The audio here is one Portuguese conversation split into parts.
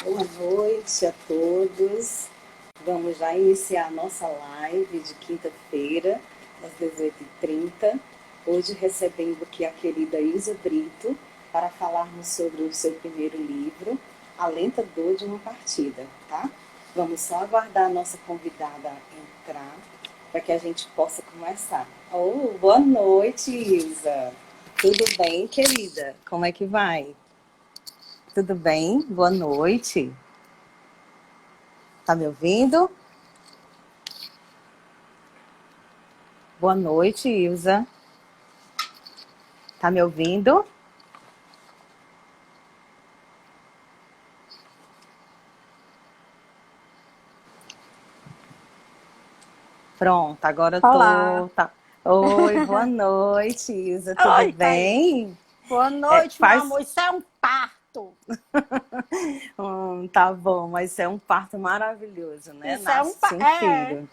Boa noite a todos. Vamos já iniciar a nossa live de quinta-feira, às 18h30. Hoje recebendo aqui a querida Ilza Brito para falarmos sobre o seu primeiro livro, A Lenta Dor de uma Partida, tá? Vamos só aguardar a nossa convidada entrar para que a gente possa começar. Oh, boa noite, Ilza. Tudo bem, querida? Como é que vai? Tudo bem? Boa noite. Tá me ouvindo? Boa noite, Ilza. Tá me ouvindo? Pronto, agora eu Olá. tô. Tá. Oi, boa noite, Ilza. Tudo Oi, Thaís. bem? Boa noite, meu Faz. amor. Isso é um parto. Tá bom, mas é um parto maravilhoso, né? Isso é um Nasce parto. um filho.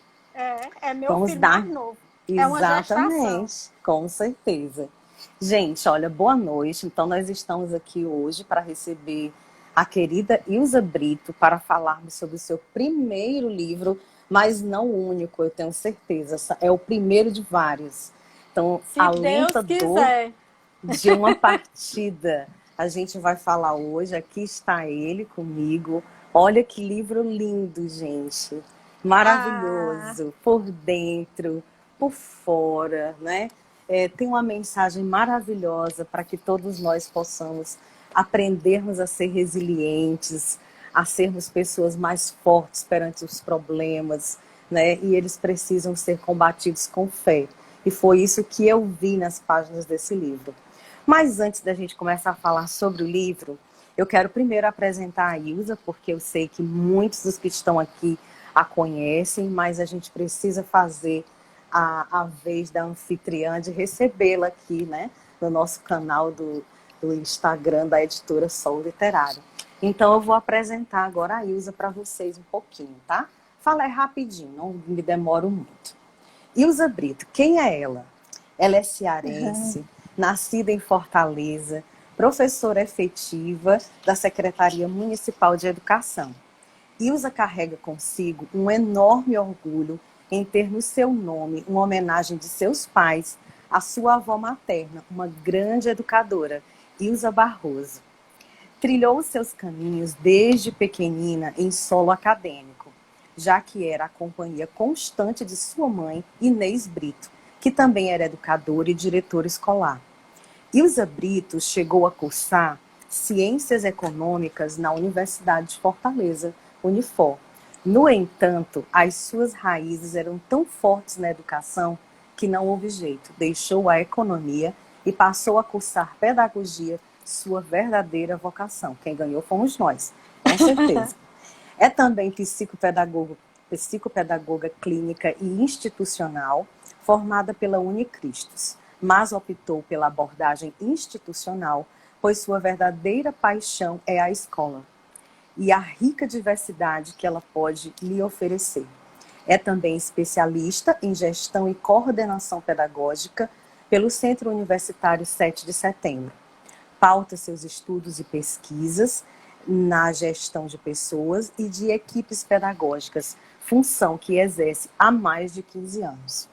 É meu Vamos filho mais dar. novo. É uma gestação. Exatamente, com certeza. Gente, olha, boa noite. Então, nós estamos aqui hoje para receber a querida Ilza Brito para falarmos sobre o seu primeiro livro, mas não o único, eu tenho certeza. É o primeiro de vários. Então, Se A Deus Lenta Dor quiser. de uma Partida. A gente vai falar hoje. Aqui está ele comigo. Olha que livro lindo, gente. Ah, Maravilhoso, por dentro, por fora, né? Tem uma mensagem maravilhosa para que todos nós possamos aprendermos a ser resilientes, a sermos pessoas mais fortes perante os problemas, né? E eles precisam ser combatidos com fé. E foi isso que eu vi nas páginas desse livro. Mas antes da gente começar a falar sobre o livro, eu quero primeiro apresentar a Ilza, porque eu sei que muitos dos que estão aqui a conhecem, mas a gente precisa fazer a vez da anfitriã de recebê-la aqui, né, no nosso canal do Instagram da editora Sol Literário. Então eu vou apresentar agora a Ilza para vocês um pouquinho, tá? Fala rapidinho, não me demoro muito. Ilza Brito, quem é ela? Ela é cearense, nascida em Fortaleza, professora efetiva da Secretaria Municipal de Educação. Ilza carrega consigo um enorme orgulho em ter no seu nome uma homenagem de seus pais à sua avó materna, uma grande educadora, Ilza Barroso. Trilhou os seus caminhos desde pequenina em solo acadêmico, já que era a companhia constante de sua mãe, Inês Brito, que também era educadora e diretora escolar. Ilza Brito chegou a cursar Ciências Econômicas na Universidade de Fortaleza, Unifor. No entanto, as suas raízes eram tão fortes na educação que não houve jeito. Deixou a economia e passou a cursar pedagogia, sua verdadeira vocação. Quem ganhou fomos nós, com certeza. É também psicopedagoga clínica e institucional, formada pela Unicristos, mas optou pela abordagem institucional, pois sua verdadeira paixão é a escola e a rica diversidade que ela pode lhe oferecer. É também especialista em gestão e coordenação pedagógica pelo Centro Universitário 7 de Setembro. Pauta seus estudos e pesquisas na gestão de pessoas e de equipes pedagógicas, função que exerce há mais de 15 anos.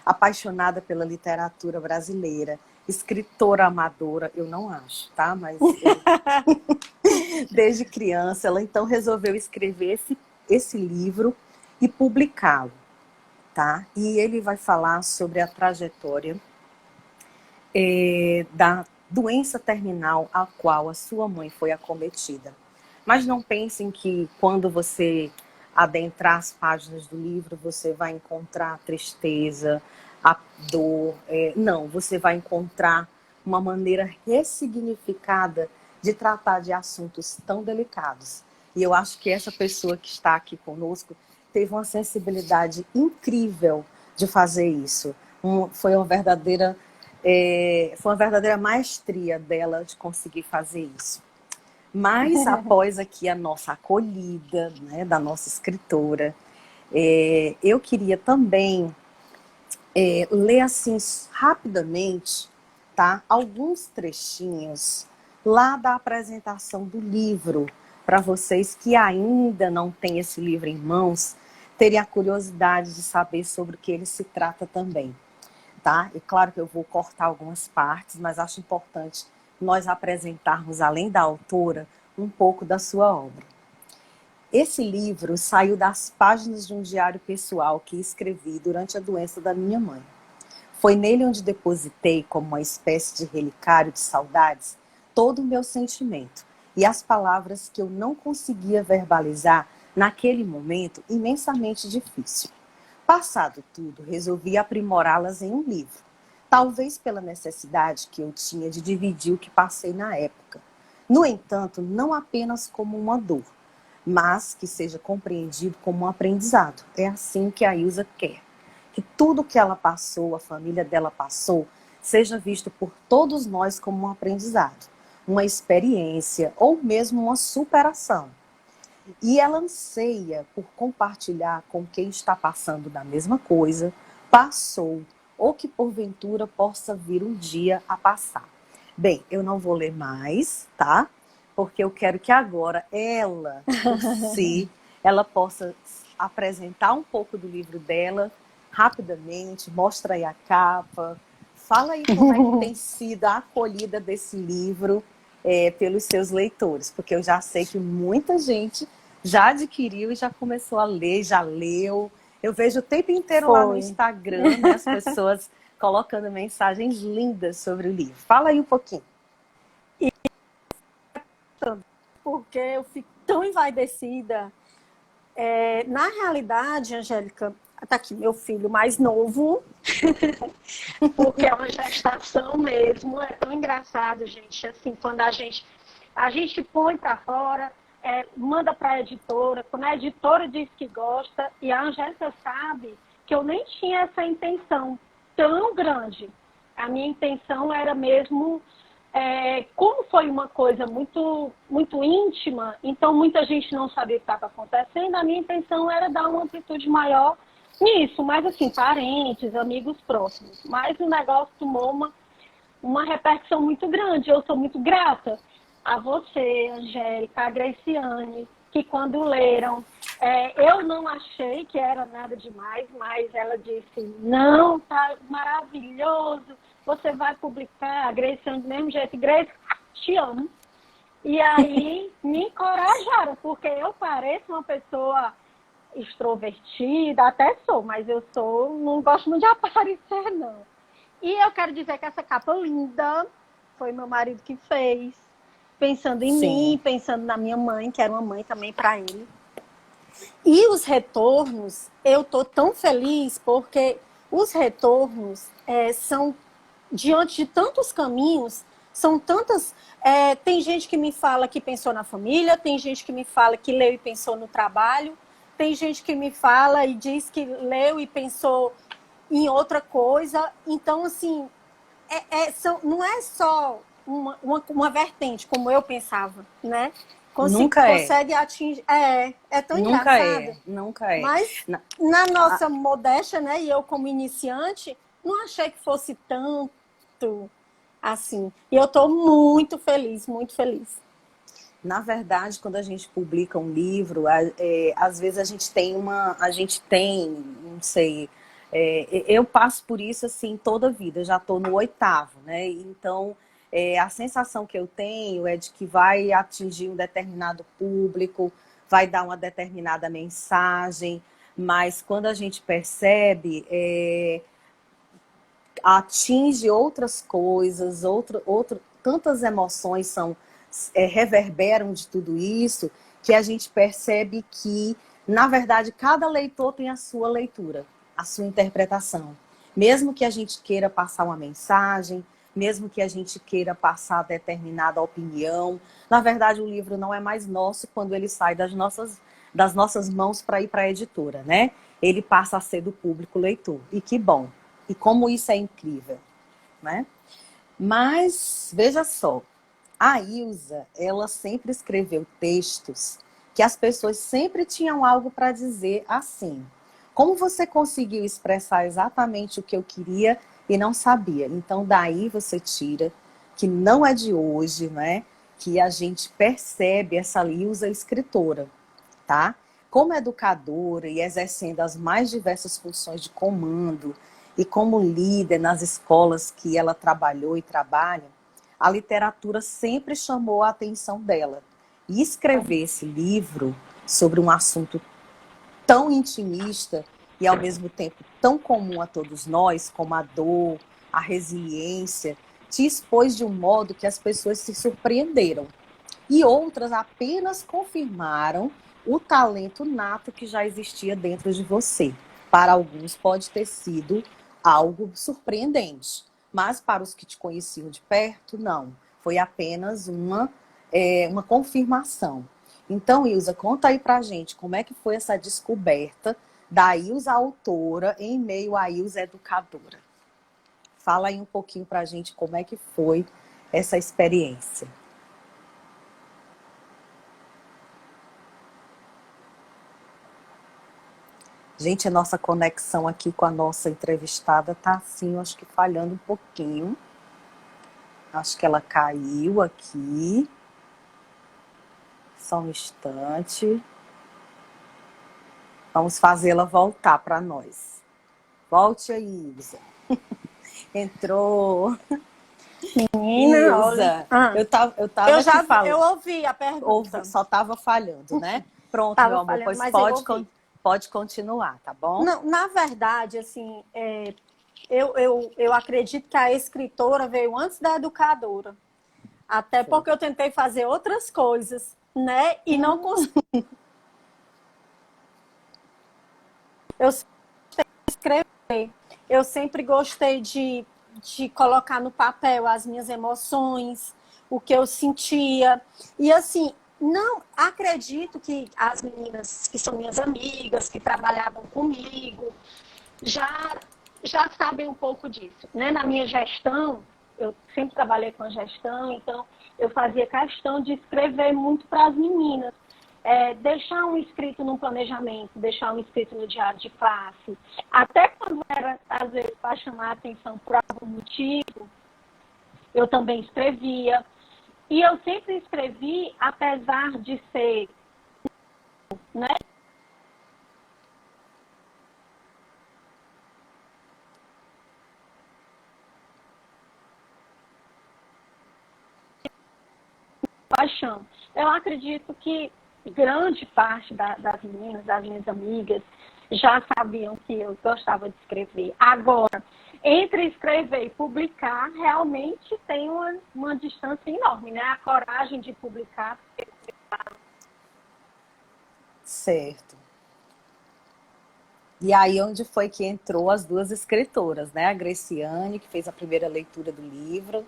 Apaixonada pela literatura brasileira, escritora amadora, eu não acho, tá? Mas desde criança, ela então resolveu escrever esse livro e publicá-lo, tá? E ele vai falar sobre a trajetória da doença terminal a qual a sua mãe foi acometida. Mas não pensem que quando você adentrar as páginas do livro, você vai encontrar a tristeza, a dor. Não, você vai encontrar uma maneira ressignificada de tratar de assuntos tão delicados. E eu acho que essa pessoa que está aqui conosco teve uma sensibilidade incrível de fazer isso. Foi uma verdadeira maestria dela de conseguir fazer isso. Mas após aqui a nossa acolhida, né, da nossa escritora, eu queria também ler assim rapidamente, tá, alguns trechinhos lá da apresentação do livro para vocês que ainda não têm esse livro em mãos, terem a curiosidade de saber sobre o que ele se trata também. Tá? E claro que eu vou cortar algumas partes, mas acho importante nós apresentarmos, além da autora, um pouco da sua obra. Esse livro saiu das páginas de um diário pessoal que escrevi durante a doença da minha mãe. Foi nele onde depositei, como uma espécie de relicário de saudades, todo o meu sentimento e as palavras que eu não conseguia verbalizar naquele momento imensamente difícil. Passado tudo, resolvi aprimorá-las em um livro, talvez pela necessidade que eu tinha de dividir o que passei na época. No entanto, não apenas como uma dor, mas que seja compreendido como um aprendizado. É assim que a Ilza quer. Que tudo que ela passou, a família dela passou, seja visto por todos nós como um aprendizado, uma experiência ou mesmo uma superação. E ela anseia por compartilhar com quem está passando da mesma coisa, passou, ou que porventura possa vir um dia a passar. Bem, eu não vou ler mais, tá? Porque eu quero que agora ela, por si, ela possa apresentar um pouco do livro dela, rapidamente, mostra aí a capa, fala aí como é que tem sido a acolhida desse livro pelos seus leitores, porque eu já sei que muita gente já adquiriu e já começou a ler, já leu. Eu vejo o tempo inteiro lá no Instagram, né, as pessoas colocando mensagens lindas sobre o livro. Fala aí um pouquinho. Porque eu fico tão envaidecida. Na realidade, Angélica, tá aqui meu filho mais novo, porque é uma gestação mesmo. É tão engraçado, gente, assim, quando a gente põe para fora, manda para a editora, quando a editora diz que gosta, e a Angélica sabe que eu nem tinha essa intenção tão grande. A minha intenção era mesmo, como foi uma coisa muito, muito íntima, então muita gente não sabia o que estava acontecendo, a minha intenção era dar uma amplitude maior nisso, mas assim, parentes, amigos próximos. Mas o negócio tomou uma repercussão muito grande. Eu sou muito grata a você, Angélica, a Graciane, que quando leram, eu não achei que era nada demais, mas ela disse, não, tá maravilhoso, você vai publicar. A Graciane do mesmo jeito, Grace, te amo. E aí me encorajaram, porque eu pareço uma pessoa extrovertida, até sou, mas não gosto muito de aparecer, não. E eu quero dizer que essa capa linda foi meu marido que fez, pensando em mim, pensando na minha mãe, que era uma mãe também para ele. E os retornos, eu tô tão feliz, porque os retornos são, diante de tantos caminhos, são tantas... tem gente que me fala que pensou na família, tem gente que me fala que leu e pensou no trabalho, tem gente que me fala e diz que leu e pensou em outra coisa. Então, assim, não é só uma vertente, como eu pensava, né? Consegue atingir... É tão engraçado. Nunca é. Mas, na nossa modéstia, né? E eu, como iniciante, não achei que fosse tanto assim. E eu estou muito feliz, muito feliz. Na verdade, quando a gente publica um livro, às vezes a gente tem não sei, eu passo por isso assim toda a vida, já estou no 8º, né? Então, a sensação que eu tenho é de que vai atingir um determinado público, vai dar uma determinada mensagem, mas quando a gente percebe, atinge outras coisas, tantas emoções reverberam de tudo isso, que a gente percebe que, na verdade, cada leitor tem a sua leitura, a sua interpretação. Mesmo que a gente queira passar uma mensagem, mesmo que a gente queira passar determinada opinião, na verdade, o livro não é mais nosso quando ele sai das nossas mãos para ir para a editora, né? Ele passa a ser do público leitor. E que bom! E como isso é incrível, né? Mas, veja só, a Ilza, ela sempre escreveu textos que as pessoas sempre tinham algo para dizer assim. Como você conseguiu expressar exatamente o que eu queria e não sabia? Então, daí você tira que não é de hoje, né? que a gente percebe essa Ilza escritora, tá? Como educadora e exercendo as mais diversas funções de comando e como líder nas escolas que ela trabalhou e trabalha, a literatura sempre chamou a atenção dela. E escrever esse livro sobre um assunto tão intimista e ao mesmo tempo tão comum a todos nós, como a dor, a resiliência, te expôs de um modo que as pessoas se surpreenderam. E outras apenas confirmaram o talento nato que já existia dentro de você. Para alguns pode ter sido algo surpreendente, mas para os que te conheciam de perto, não. Foi apenas uma confirmação. Então, Ilza, conta aí pra gente como é que foi essa descoberta da Ilza autora em meio à Ilza educadora. Fala aí um pouquinho pra gente como é que foi essa experiência. Gente, a nossa conexão aqui com a nossa entrevistada tá assim, eu acho que falhando um pouquinho. Acho que ela caiu aqui. Só um instante. Vamos fazê-la voltar para nós. Volte aí, Ilza. Entrou. Menina, Ilza, eu tava já te falando. Eu ouvi a pergunta. Só estava falhando, né? Pronto, Tava meu amor, falhando, pois mas pode continuar, tá bom? Não, na verdade, assim, eu acredito que a escritora veio antes da educadora. Até porque eu tentei fazer outras coisas, né? E não consegui. Eu sempre gostei de escrever. Eu sempre gostei de colocar no papel as minhas emoções, o que eu sentia. E assim, não acredito que as meninas que são minhas amigas, que trabalhavam comigo, já, já sabem um pouco disso. Né? Na minha gestão, eu sempre trabalhei com a gestão, então eu fazia questão de escrever muito para as meninas. Deixar um escrito no planejamento, deixar um escrito no diário de classe, até quando era, às vezes, para chamar a atenção por algum motivo, eu também escrevia. E eu sempre escrevi, apesar de ser, né, paixão. Eu acredito que grande parte das meninas, das minhas amigas, já sabiam que eu gostava de escrever. Agora, entre escrever e publicar, realmente tem uma distância enorme, né? A coragem de publicar. Certo. E aí onde foi que entrou as duas escritoras, né? A Greciane, que fez a primeira leitura do livro,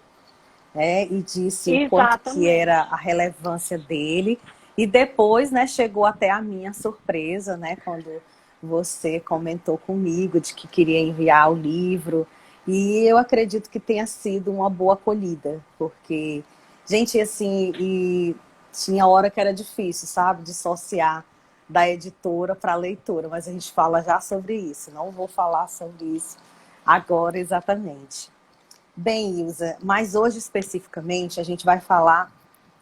né? E disse o quanto que era a relevância dele. E depois, né, chegou até a minha surpresa, né? Quando você comentou comigo de que queria enviar o livro. E eu acredito que tenha sido uma boa acolhida, porque, gente, assim, e tinha hora que era difícil, sabe? Dissociar da editora para a leitora, mas a gente fala já sobre isso. Não vou falar sobre isso agora exatamente. Bem, Ilza, mas hoje especificamente a gente vai falar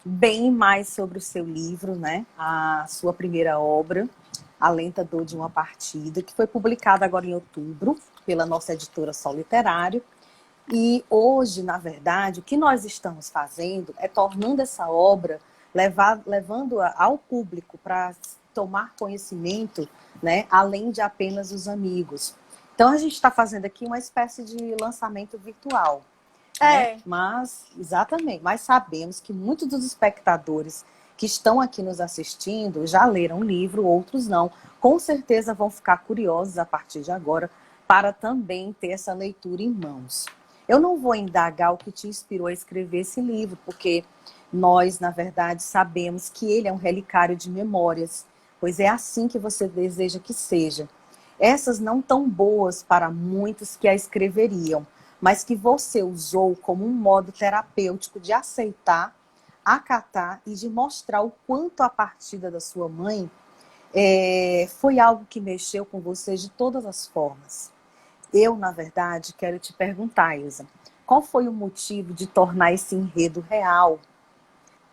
bem mais sobre o seu livro, né? A sua primeira obra, A Lenta Dor de uma Partida, que foi publicada agora em outubro pela nossa editora Sol Literário. E hoje, na verdade, o que nós estamos fazendo é tornando essa obra, levando-a ao público para tomar conhecimento, né? Além de apenas os amigos. Então, a gente está fazendo aqui uma espécie de lançamento virtual. Né? Exatamente, mas sabemos que muitos dos espectadores que estão aqui nos assistindo já leram o livro, outros não. Com certeza vão ficar curiosos a partir de agora para também ter essa leitura em mãos. Eu não vou indagar o que te inspirou a escrever esse livro, porque nós, na verdade, sabemos que ele é um relicário de memórias, pois é assim que você deseja que seja. Essas não tão boas para muitos que a escreveriam, mas que você usou como um modo terapêutico de aceitar, acatar e de mostrar o quanto a partida da sua mãe foi algo que mexeu com você de todas as formas. Eu, na verdade, quero te perguntar, Ilza, qual foi o motivo de tornar esse enredo real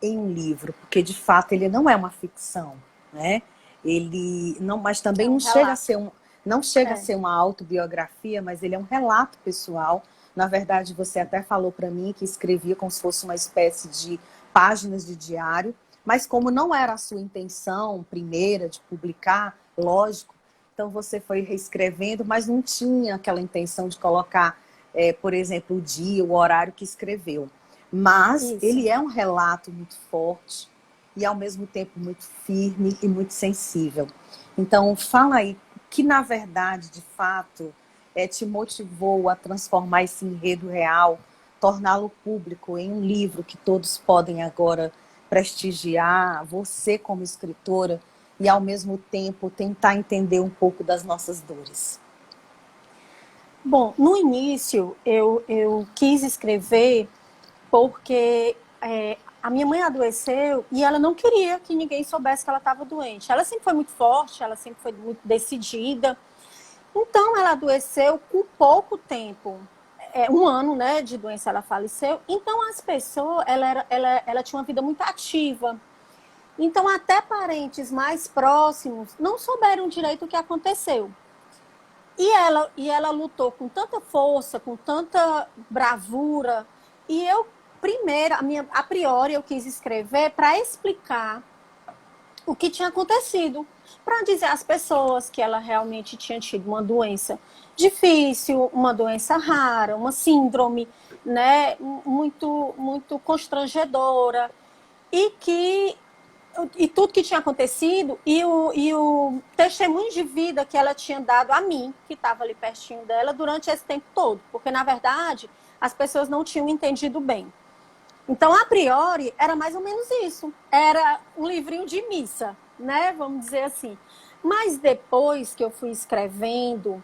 em um livro, porque de fato ele não é uma ficção, né? Ele não, mas também não chega a ser não chega a ser uma autobiografia, mas ele é um relato pessoal. Na verdade, você até falou para mim que escrevia como se fosse uma espécie de páginas de diário, mas como não era a sua intenção primeira de publicar, lógico, então você foi reescrevendo, mas não tinha aquela intenção de colocar, por exemplo, o dia, o horário que escreveu. Mas ele é um relato muito forte e, ao mesmo tempo, muito firme e muito sensível. Então, fala aí que, na verdade, de fato, te motivou a transformar esse enredo real, torná-lo público em um livro que todos podem agora prestigiar, você como escritora, e, ao mesmo tempo, tentar entender um pouco das nossas dores. Bom, no início, eu quis escrever porque a minha mãe adoeceu e ela não queria que ninguém soubesse que ela estava doente. Ela sempre foi muito forte, ela sempre foi muito decidida. Então, ela adoeceu com pouco tempo. 1 ano, né, de doença ela faleceu. Então, as pessoas, ela tinha uma vida muito ativa. Então, até parentes mais próximos não souberam direito o que aconteceu. E ela lutou com tanta força, com tanta bravura. E eu, primeiro, a priori, eu quis escrever para explicar o que tinha acontecido, para dizer às pessoas que ela realmente tinha tido uma doença difícil, uma doença rara, uma síndrome, né, muito constrangedora, e tudo que tinha acontecido, e o testemunho de vida que ela tinha dado a mim, que estava ali pertinho dela, durante esse tempo todo, porque, na verdade, as pessoas não tinham entendido bem. Então, a priori, era mais ou menos isso. Era um livrinho de missa, né? Vamos dizer assim. Mas depois que eu fui escrevendo,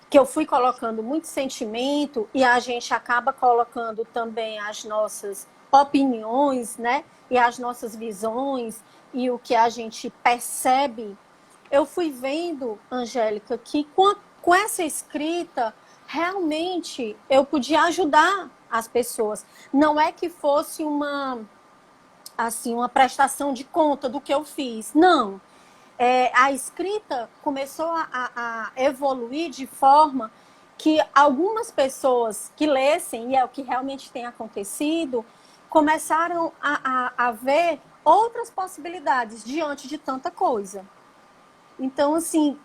que eu fui colocando muito sentimento, e a gente acaba colocando também as nossas opiniões, né? E as nossas visões, e o que a gente percebe, eu fui vendo, Angélica, que com essa escrita, realmente eu podia ajudar as pessoas. Não é que fosse uma prestação de conta do que eu fiz. Não. A escrita começou a evoluir de forma que algumas pessoas que lessem, e é o que realmente tem acontecido, começaram a ver outras possibilidades diante de tanta coisa. Então, assim,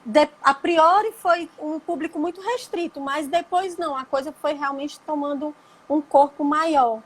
a priori foi um público muito restrito, mas depois não, a coisa foi realmente tomando um corpo maior.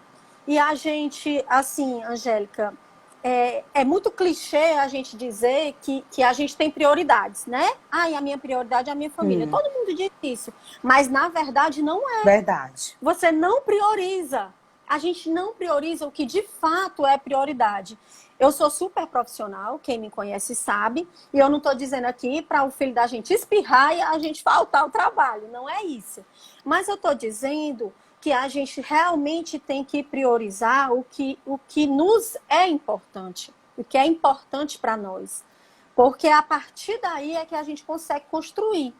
E a gente, assim, Angélica, é muito clichê a gente dizer que a gente tem prioridades, né? E a minha prioridade é a minha família. Todo mundo diz isso, mas na verdade não é. Verdade. Você não prioriza. A gente não prioriza o que de fato é prioridade. Eu sou super profissional, quem me conhece sabe, e eu não estou dizendo aqui para o filho da gente espirrar e a gente faltar ao trabalho, não é isso. Mas eu estou dizendo que a gente realmente tem que priorizar o que nos é importante, o que é importante para nós. Porque a partir daí é que a gente consegue construir,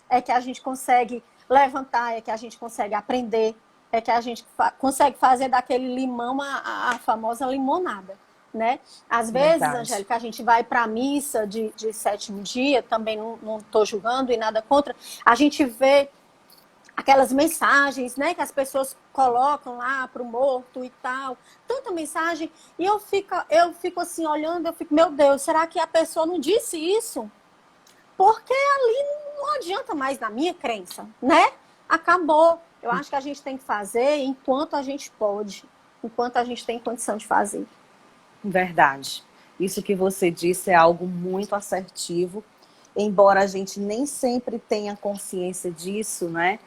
é que a gente consegue levantar, é que a gente consegue aprender, é que a gente consegue fazer daquele limão a famosa limonada, né? Às vezes, Verdade. Angélica, a gente vai para a missa de sétimo dia, também não estou julgando e nada contra, a gente vê aquelas mensagens, né, que as pessoas colocam lá para o morto e tal, tanta mensagem, e eu fico assim olhando, eu fico, meu Deus, será que a pessoa não disse isso? Porque ali não adianta mais na minha crença, né? Acabou. Eu acho que a gente tem que fazer enquanto a gente pode, enquanto a gente tem condição de fazer. Verdade. Isso que você disse é algo muito assertivo, embora a gente nem sempre tenha consciência disso, né?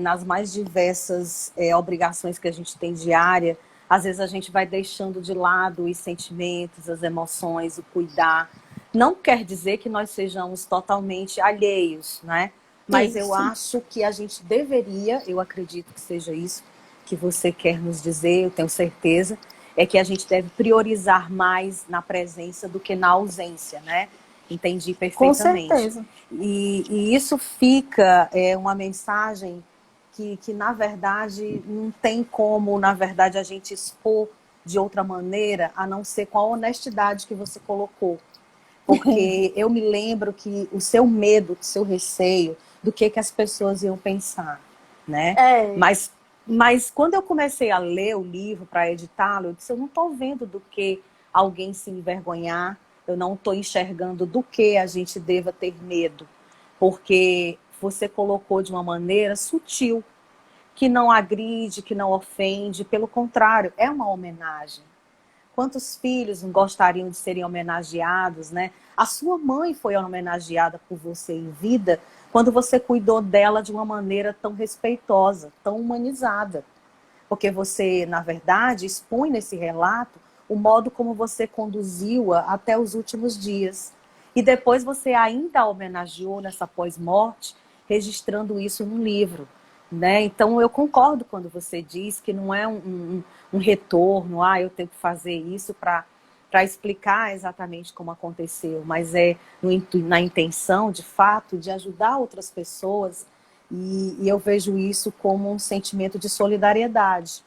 Nas mais diversas obrigações que a gente tem diária, às vezes a gente vai deixando de lado os sentimentos, as emoções, o cuidar. Não quer dizer que nós sejamos totalmente alheios, né? Mas eu acho que a gente deveria, eu acredito que seja isso que você quer nos dizer, eu tenho certeza, é que a gente deve priorizar mais na presença do que na ausência, né? Entendi perfeitamente. Com certeza. E isso fica uma mensagem que, na verdade, não tem como, na verdade, a gente expor de outra maneira, a não ser com a honestidade que você colocou. Porque eu me lembro que o seu medo, o seu receio, do que as pessoas iam pensar, né? Mas quando eu comecei a ler o livro para editá-lo, eu disse, eu não estou vendo do que alguém se envergonhar, eu não estou enxergando do que a gente deva ter medo, porque você colocou de uma maneira sutil, que não agride, que não ofende, pelo contrário, é uma homenagem. Quantos filhos não gostariam de serem homenageados, né? A sua mãe foi homenageada por você em vida quando você cuidou dela de uma maneira tão respeitosa, tão humanizada. Porque você, na verdade, expõe nesse relato o modo como você conduziu-a até os últimos dias. E depois você ainda a homenageou nessa pós-morte, registrando isso num livro. Né? Então eu concordo quando você diz que não é um retorno, eu tenho que fazer isso para explicar exatamente como aconteceu, mas é na intenção, de fato, de ajudar outras pessoas, e eu vejo isso como um sentimento de solidariedade,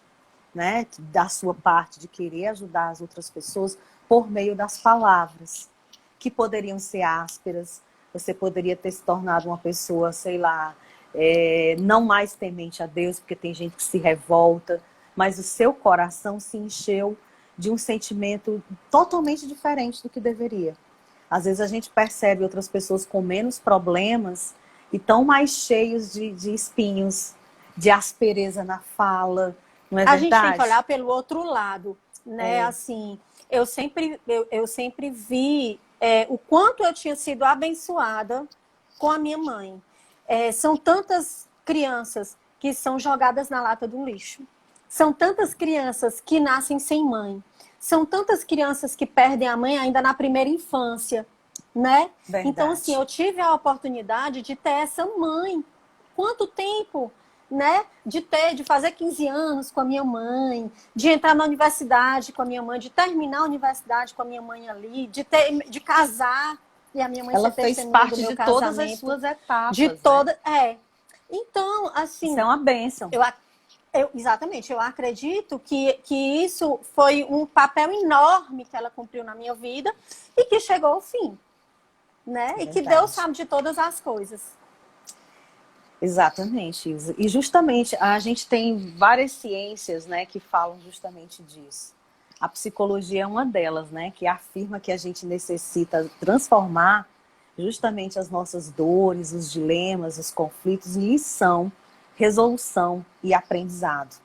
né? Da sua parte, de querer ajudar as outras pessoas por meio das palavras, que poderiam ser ásperas, você poderia ter se tornado uma pessoa, sei lá, não mais temente a Deus, porque tem gente que se revolta, mas o seu coração se encheu de um sentimento totalmente diferente do que deveria. Às vezes a gente percebe outras pessoas com menos problemas e tão mais cheios de espinhos, de aspereza na fala, não é A verdade? gente tem que olhar pelo outro lado, né? Assim, eu sempre vi o quanto eu tinha sido abençoada com a minha mãe. São tantas crianças que são jogadas na lata do lixo. São tantas crianças que nascem sem mãe. São tantas crianças que perdem a mãe ainda na primeira infância, né? Verdade. Então, assim, eu tive a oportunidade de ter essa mãe. Quanto tempo, né? De fazer 15 anos com a minha mãe, de entrar na universidade com a minha mãe, de terminar a universidade com a minha mãe ali, de casar. E a minha mãe ela ser fez testemunha parte do meu de casamento. todas as suas etapas. De toda, né? Então, assim... Isso é uma bênção. Exatamente, eu acredito que isso foi um papel enorme que ela cumpriu na minha vida e que chegou ao fim, né? E que Deus sabe de todas as coisas. Exatamente, Ilza. E justamente, a gente tem várias ciências, né, que falam justamente disso. A psicologia é uma delas, né, que afirma que a gente necessita transformar justamente as nossas dores, os dilemas, os conflitos em lição, resolução e aprendizado.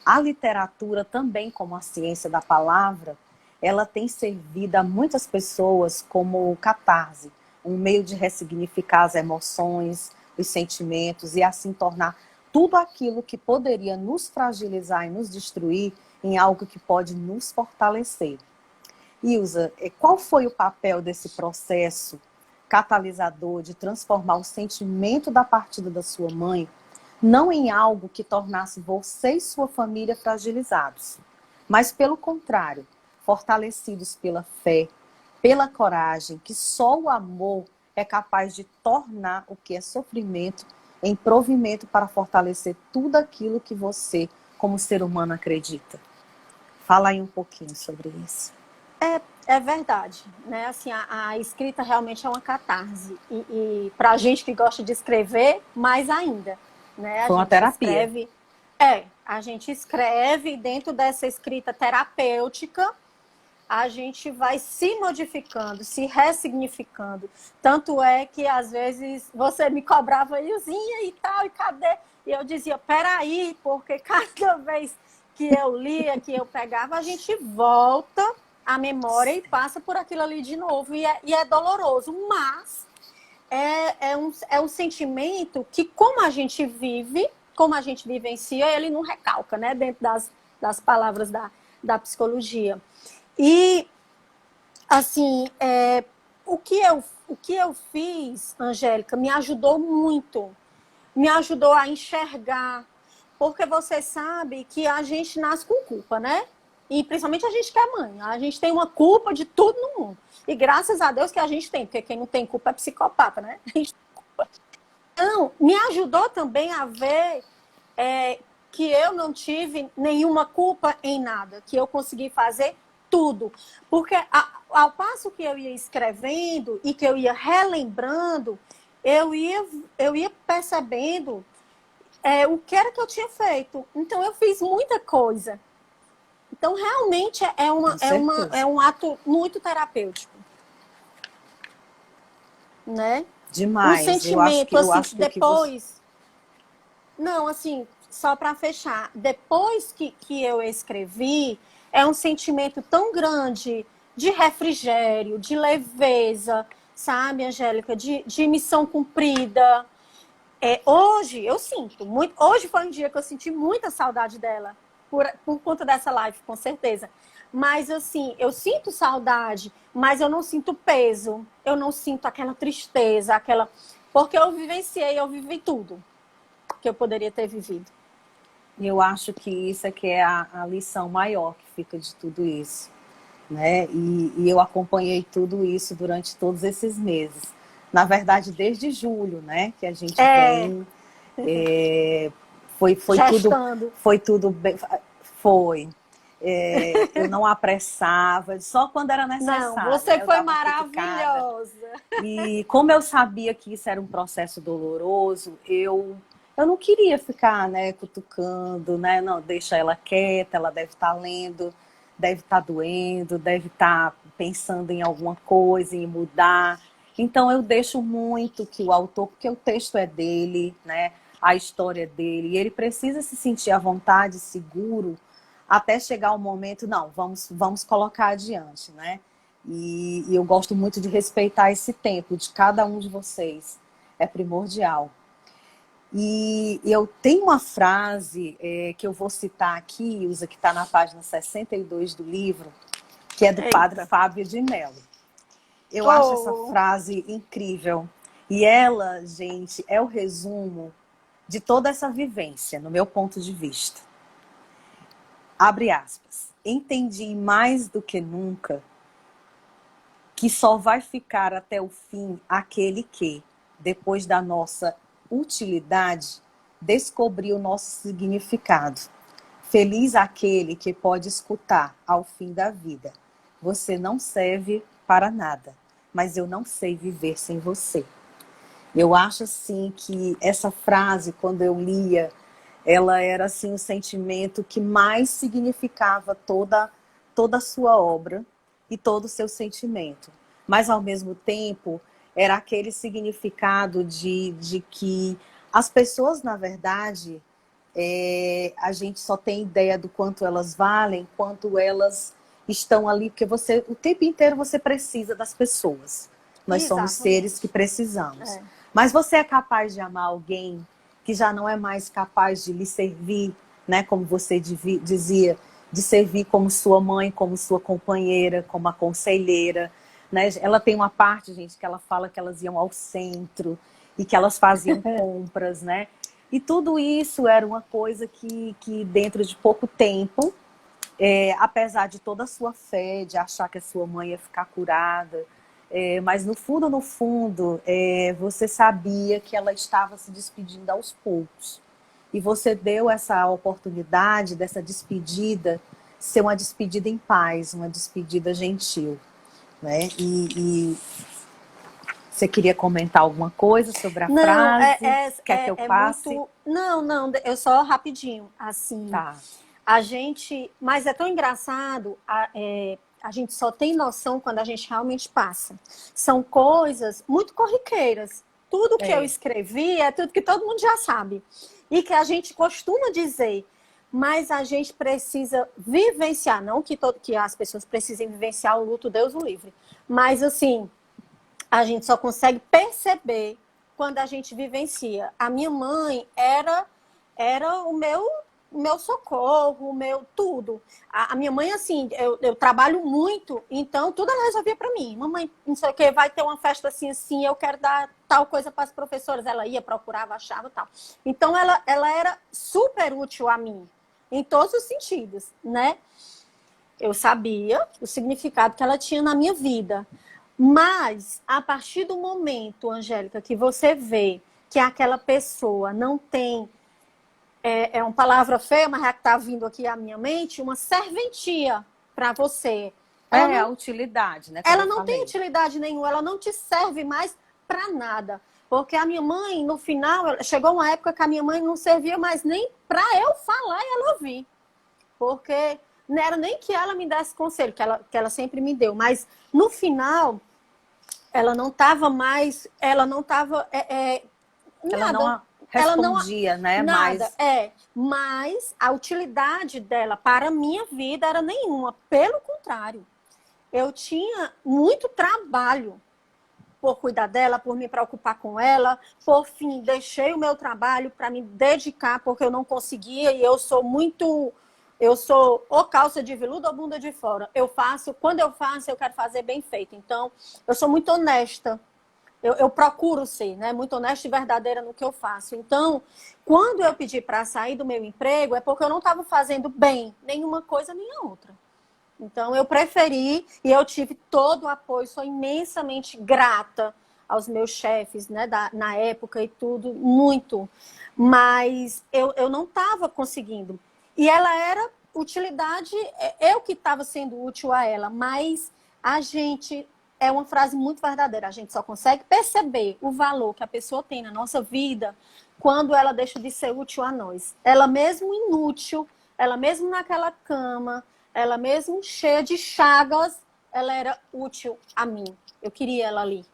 A literatura também, como a ciência da palavra, ela tem servido a muitas pessoas como catarse, um meio de ressignificar as emoções, os sentimentos e assim tornar tudo aquilo que poderia nos fragilizar e nos destruir em algo que pode nos fortalecer. Ilza, qual foi o papel desse processo catalisador de transformar o sentimento da partida da sua mãe não em algo que tornasse você e sua família fragilizados, mas pelo contrário, fortalecidos pela fé, pela coragem, que só o amor é capaz de tornar o que é sofrimento em provimento para fortalecer tudo aquilo que você, como ser humano, acredita. Fala aí um pouquinho sobre isso. É verdade, né? Assim, a escrita realmente é uma catarse. E para a gente que gosta de escrever, mais ainda. Né? Foi uma terapia. A gente escreve dentro dessa escrita terapêutica, a gente vai se modificando, se ressignificando. Tanto é que, às vezes, você me cobrava, Ilzinha e tal, e cadê? E eu dizia, peraí, porque cada vez que eu lia, que eu pegava, a gente volta à memória e passa por aquilo ali de novo. E é doloroso, mas é um sentimento que, como a gente vivencia, ele não recalca, né? Dentro das palavras da psicologia. E, assim, o que eu fiz, Angélica, me ajudou muito. Me ajudou a enxergar. Porque você sabe que a gente nasce com culpa, né? E principalmente a gente que é mãe. A gente tem uma culpa de tudo no mundo. E graças a Deus que a gente tem, porque quem não tem culpa é psicopata, né? A gente tem culpa. Então, me ajudou também a ver que eu não tive nenhuma culpa em nada, que eu consegui fazer tudo. Porque ao passo que eu ia escrevendo e que eu ia relembrando, eu ia percebendo o que era que eu tinha feito. Então, eu fiz muita coisa. Então, realmente, é um ato muito terapêutico. Né? Demais. Um sentimento, eu acho que depois... Não, assim, só para fechar. Depois que eu escrevi, é um sentimento tão grande de refrigério, de leveza, sabe, Angélica? De missão cumprida. Hoje, eu sinto muito... Hoje foi um dia que eu senti muita saudade dela, por conta dessa live, com certeza. Mas, assim, eu sinto saudade, mas eu não sinto peso. Eu não sinto aquela tristeza, porque eu vivenciei, eu vivi tudo que eu poderia ter vivido. Eu acho que isso é que é a lição maior que fica de tudo isso, né? E eu acompanhei tudo isso durante todos esses meses. Na verdade, desde julho, né? Que a gente vem... Foi tudo bem... Foi. Eu não apressava, só quando era necessário. Não, você né? foi maravilhosa. E como eu sabia que isso era um processo doloroso, eu não queria ficar, né, cutucando, né? Não, deixa ela quieta, ela deve estar lendo, deve estar doendo, deve estar pensando em alguma coisa, em mudar. Então eu deixo muito que o autor, porque o texto é dele, né? A história é dele, e ele precisa se sentir à vontade, seguro, até chegar o momento, não, vamos colocar adiante, né? E eu gosto muito de respeitar esse tempo de cada um de vocês, é primordial. E eu tenho uma frase que eu vou citar aqui, Ilza, que está na página 62 do livro, que é do Padre Fábio de Mello. Eu acho essa frase incrível. E ela, gente, é o resumo de toda essa vivência, no meu ponto de vista. Abre aspas. Entendi mais do que nunca que só vai ficar até o fim aquele que, depois da nossa utilidade, descobriu o nosso significado. Feliz aquele que pode escutar ao fim da vida. Você não serve para nada, mas eu não sei viver sem você. Eu acho assim que essa frase, quando eu lia, ela era assim o sentimento que mais significava toda a sua obra e todo o seu sentimento. Mas, ao mesmo tempo, era aquele significado de que as pessoas, na verdade, a gente só tem ideia do quanto elas valem, quanto elas estão ali, porque o tempo inteiro você precisa das pessoas. Nós somos seres que precisamos. Mas você é capaz de amar alguém que já não é mais capaz de lhe servir, né? Como você dizia, de servir como sua mãe, como sua companheira, como a conselheira. Né? Ela tem uma parte, gente, que ela fala que elas iam ao centro e que elas faziam compras, né? E tudo isso era uma coisa que dentro de pouco tempo, apesar de toda a sua fé, de achar que a sua mãe ia ficar curada, mas no fundo, você sabia que ela estava se despedindo aos poucos. E você deu essa oportunidade dessa despedida ser uma despedida em paz, uma despedida gentil. Né? E você queria comentar alguma coisa sobre a frase? Quer que eu passe? Muito... Não, eu só rapidinho. Assim, tá. A gente... Mas é tão engraçado... A gente só tem noção quando a gente realmente passa. São coisas muito corriqueiras. Tudo que eu escrevi é tudo que todo mundo já sabe. E que a gente costuma dizer. Mas a gente precisa vivenciar. Não que as pessoas precisem vivenciar o luto, Deus o livre. Mas, assim, a gente só consegue perceber quando a gente vivencia. A minha mãe era o meu socorro, o meu tudo. A minha mãe, assim, eu trabalho muito, então tudo ela resolvia para mim. Mamãe, não sei o que, vai ter uma festa assim, eu quero dar tal coisa para as professoras. Ela ia, procurava, achava tal. Então, ela era super útil a mim, em todos os sentidos, né? Eu sabia o significado que ela tinha na minha vida. Mas, a partir do momento, Angélica, que você vê que aquela pessoa não tem é uma palavra feia, mas é que está vindo aqui à minha mente, uma serventia para você. A utilidade, né? Ela não tem utilidade nenhuma, ela não te serve mais para nada. Porque a minha mãe, no final, chegou uma época que a minha mãe não servia mais nem para eu falar e ela ouvir. Porque não era nem que ela me desse conselho, que ela sempre me deu. Mas, no final, ela não estava mais... Ela não estava... Ela não respondia, né? Nada, mas a utilidade dela para a minha vida era nenhuma. Pelo contrário, eu tinha muito trabalho por cuidar dela, por me preocupar com ela. Por fim, deixei o meu trabalho para me dedicar, porque eu não conseguia e eu sou ou calça de veludo ou bunda de fora. Quando eu faço, eu quero fazer bem feito. Então, eu sou muito honesta. Eu procuro ser, né, muito honesta e verdadeira no que eu faço. Então, quando eu pedi para sair do meu emprego, é porque eu não estava fazendo bem nenhuma coisa nem a outra. Então, eu preferi e eu tive todo o apoio, sou imensamente grata aos meus chefes, né, na época e tudo, muito. Mas eu não estava conseguindo. E ela era utilidade, eu que estava sendo útil a ela, mas a gente... É uma frase muito verdadeira. A gente só consegue perceber o valor que a pessoa tem na nossa vida quando ela deixa de ser útil a nós. Ela mesmo inútil, ela mesmo naquela cama, ela mesmo cheia de chagas, ela era útil a mim. Eu queria ela ali.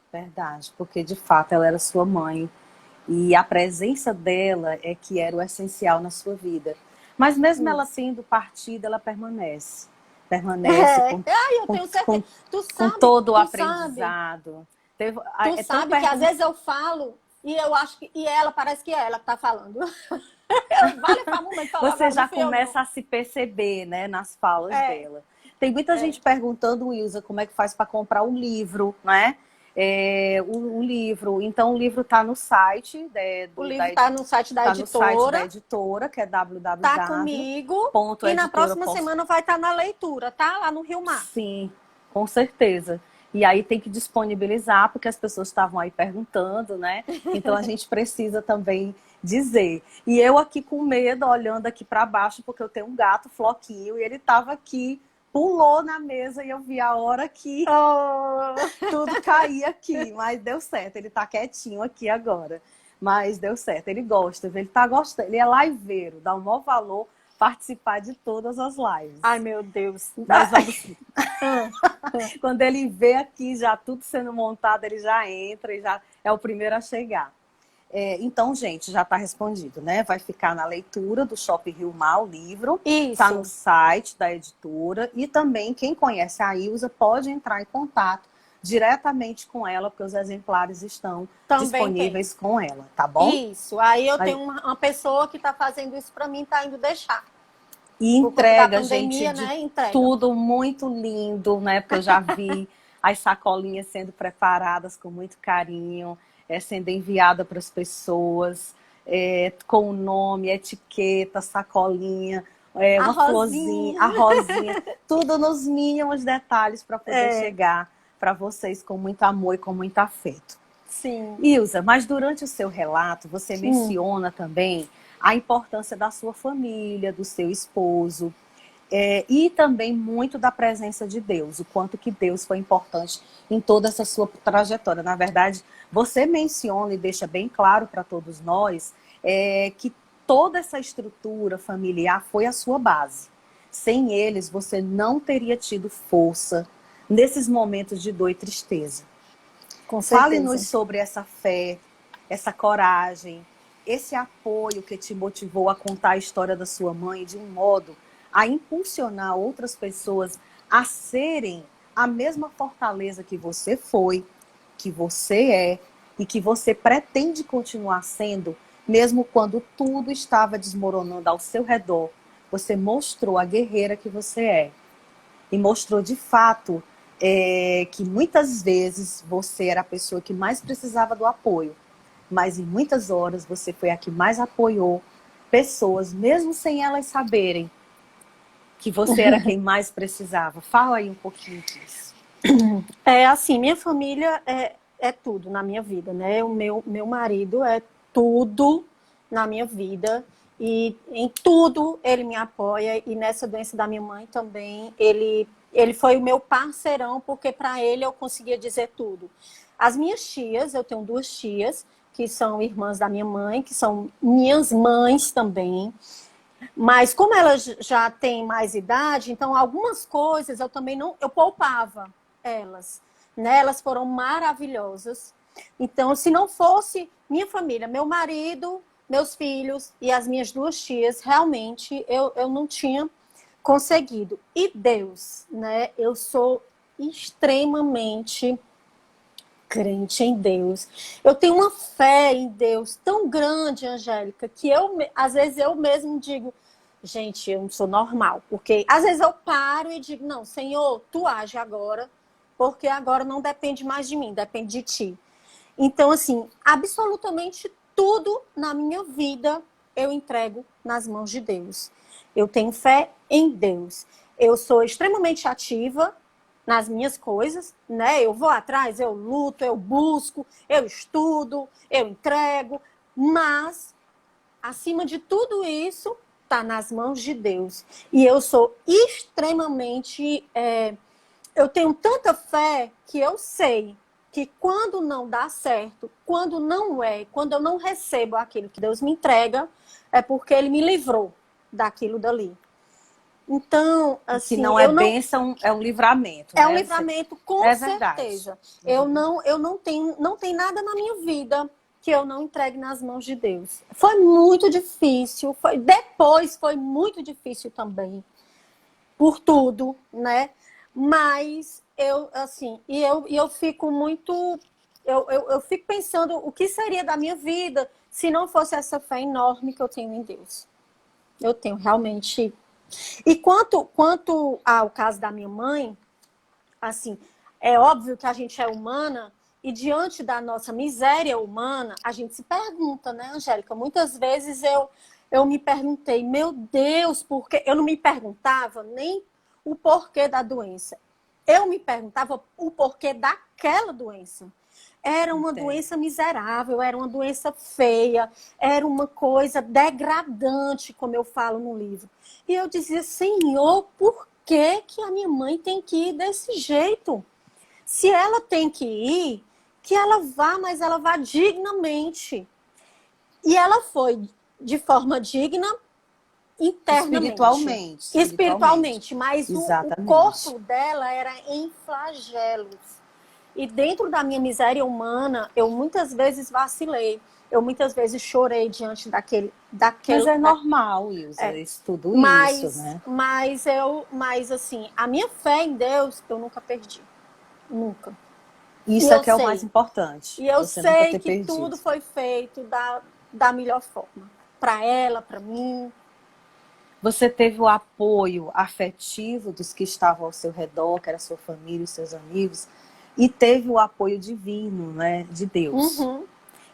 Verdade, porque de fato ela era sua mãe. E a presença dela é que era o essencial na sua vida. Mas mesmo ela tendo partido, ela permanece. Eu tenho certeza. Com todo o aprendizado. Tu sabe que às vezes eu falo e eu acho que ela parece que é ela que está falando. Vale a mamãe falar. Você já começa a se perceber, né, nas falas dela. Tem muita gente perguntando, Ilza, como é que faz para comprar um livro, né? O livro. Então, o livro está no site. O livro está no site da editora. No site da editora, que é www. Tá comigo. E na próxima semana vai estar na leitura, tá? Lá no Rio Mar. Sim, com certeza. E aí tem que disponibilizar, porque as pessoas estavam aí perguntando, né? Então a gente precisa também dizer. E eu aqui com medo, olhando aqui para baixo, porque eu tenho um gato, Floquinho, e ele estava aqui, pulou na mesa e eu vi a hora que tudo caía aqui. Mas deu certo, ele tá quietinho aqui agora. Mas deu certo, ele gosta, ele tá gostando. Ele é liveiro, dá o maior valor participar de todas as lives. Ai, meu Deus. Nós vamos... Quando ele vê aqui já tudo sendo montado, ele já entra e já é o primeiro a chegar. Então, gente, já está respondido, né? Vai ficar na leitura do Shopping Rio Mar, o livro. Isso. Está no site da editora. E também, quem conhece a Ilza pode entrar em contato diretamente com ela, porque os exemplares estão disponíveis com ela, tá bom? Isso. Aí eu tenho uma pessoa que está fazendo isso para mim, está indo deixar. E entrega, pandemia, gente, né? Entrega. Tudo muito lindo, né? Porque eu já vi as sacolinhas sendo preparadas com muito carinho, sendo enviada para as pessoas, com o nome, etiqueta, sacolinha, uma florzinha, a rosinha, tudo nos mínimos detalhes para poder chegar para vocês com muito amor e com muito afeto. Sim. Ilza, mas durante o seu relato, você menciona também a importância da sua família, do seu esposo, e também muito da presença de Deus, o quanto que Deus foi importante em toda essa sua trajetória. Na verdade, você menciona e deixa bem claro para todos nós que toda essa estrutura familiar foi a sua base. Sem eles, você não teria tido força nesses momentos de dor e tristeza. Com certeza. Fale-nos sobre essa fé, essa coragem, esse apoio que te motivou a contar a história da sua mãe de um modo a impulsionar outras pessoas a serem a mesma fortaleza que você foi, que você é e que você pretende continuar sendo, mesmo quando tudo estava desmoronando ao seu redor. Você mostrou a guerreira que você é. E mostrou de fato que muitas vezes você era a pessoa que mais precisava do apoio. Mas em muitas horas você foi a que mais apoiou pessoas, mesmo sem elas saberem que você era quem mais precisava. Fala aí um pouquinho disso. Assim, minha família é tudo na minha vida, né? O meu marido é tudo na minha vida. E em tudo ele me apoia. E nessa doença da minha mãe também, ele foi o meu parceirão, porque para ele eu conseguia dizer tudo. As minhas tias, eu tenho 2 tias, que são irmãs da minha mãe, que são minhas mães também. Mas como elas já têm mais idade, então algumas coisas eu também não, eu poupava elas, né? Elas foram maravilhosas. Então, se não fosse minha família, meu marido, meus filhos e as minhas 2 tias, realmente eu não tinha conseguido. E Deus, né? Eu sou extremamente crente em Deus. Eu tenho uma fé em Deus tão grande, Angélica, que às vezes eu mesmo digo, gente, eu não sou normal, porque às vezes eu paro e digo, não, Senhor, tu age agora, porque agora não depende mais de mim, depende de ti. Então, assim, absolutamente tudo na minha vida eu entrego nas mãos de Deus. Eu tenho fé em Deus. Eu sou extremamente ativa nas minhas coisas, né? Eu vou atrás, eu luto, eu busco, eu estudo, eu entrego, mas acima de tudo isso está nas mãos de Deus. E eu sou extremamente, eu tenho tanta fé que eu sei que quando não dá certo, quando não quando eu não recebo aquilo que Deus me entrega, é porque Ele me livrou daquilo dali. Então, Que assim, não é bênção, é um livramento, é né? um livramento, com certeza. Eu não tenho nada na minha vida que eu não entregue nas mãos de Deus. Foi muito difícil, depois foi muito difícil também, por tudo, né? Mas eu, assim, eu fico muito. Eu fico pensando o que seria da minha vida se não fosse essa fé enorme que eu tenho em Deus. Eu tenho realmente. E quanto ao caso da minha mãe, assim, é óbvio que a gente é humana e diante da nossa miséria humana, a gente se pergunta, né, Angélica? Muitas vezes eu me perguntei, meu Deus, porque eu não me perguntava nem o porquê da doença. Eu me perguntava o porquê daquela doença. Era uma doença miserável, era uma doença feia, era uma coisa degradante, como eu falo no livro. E eu dizia, Senhor, por que que a minha mãe tem que ir desse jeito? Se ela tem que ir, que ela vá, mas ela vá dignamente. E ela foi de forma digna internamente. Espiritualmente, mas o corpo dela era em flagelos. E dentro da minha miséria humana, eu muitas vezes vacilei. Eu muitas vezes chorei diante daquele Mas é normal, Ilza, tudo isso, né? Mas assim, a minha fé em Deus, eu nunca perdi. Nunca. Isso é que é o mais importante. E eu sei que tudo foi feito da melhor forma. Para ela, para mim. Você teve o apoio afetivo dos que estavam ao seu redor, que era a sua família, os seus amigos, e teve o apoio divino, né, de Deus. Uhum.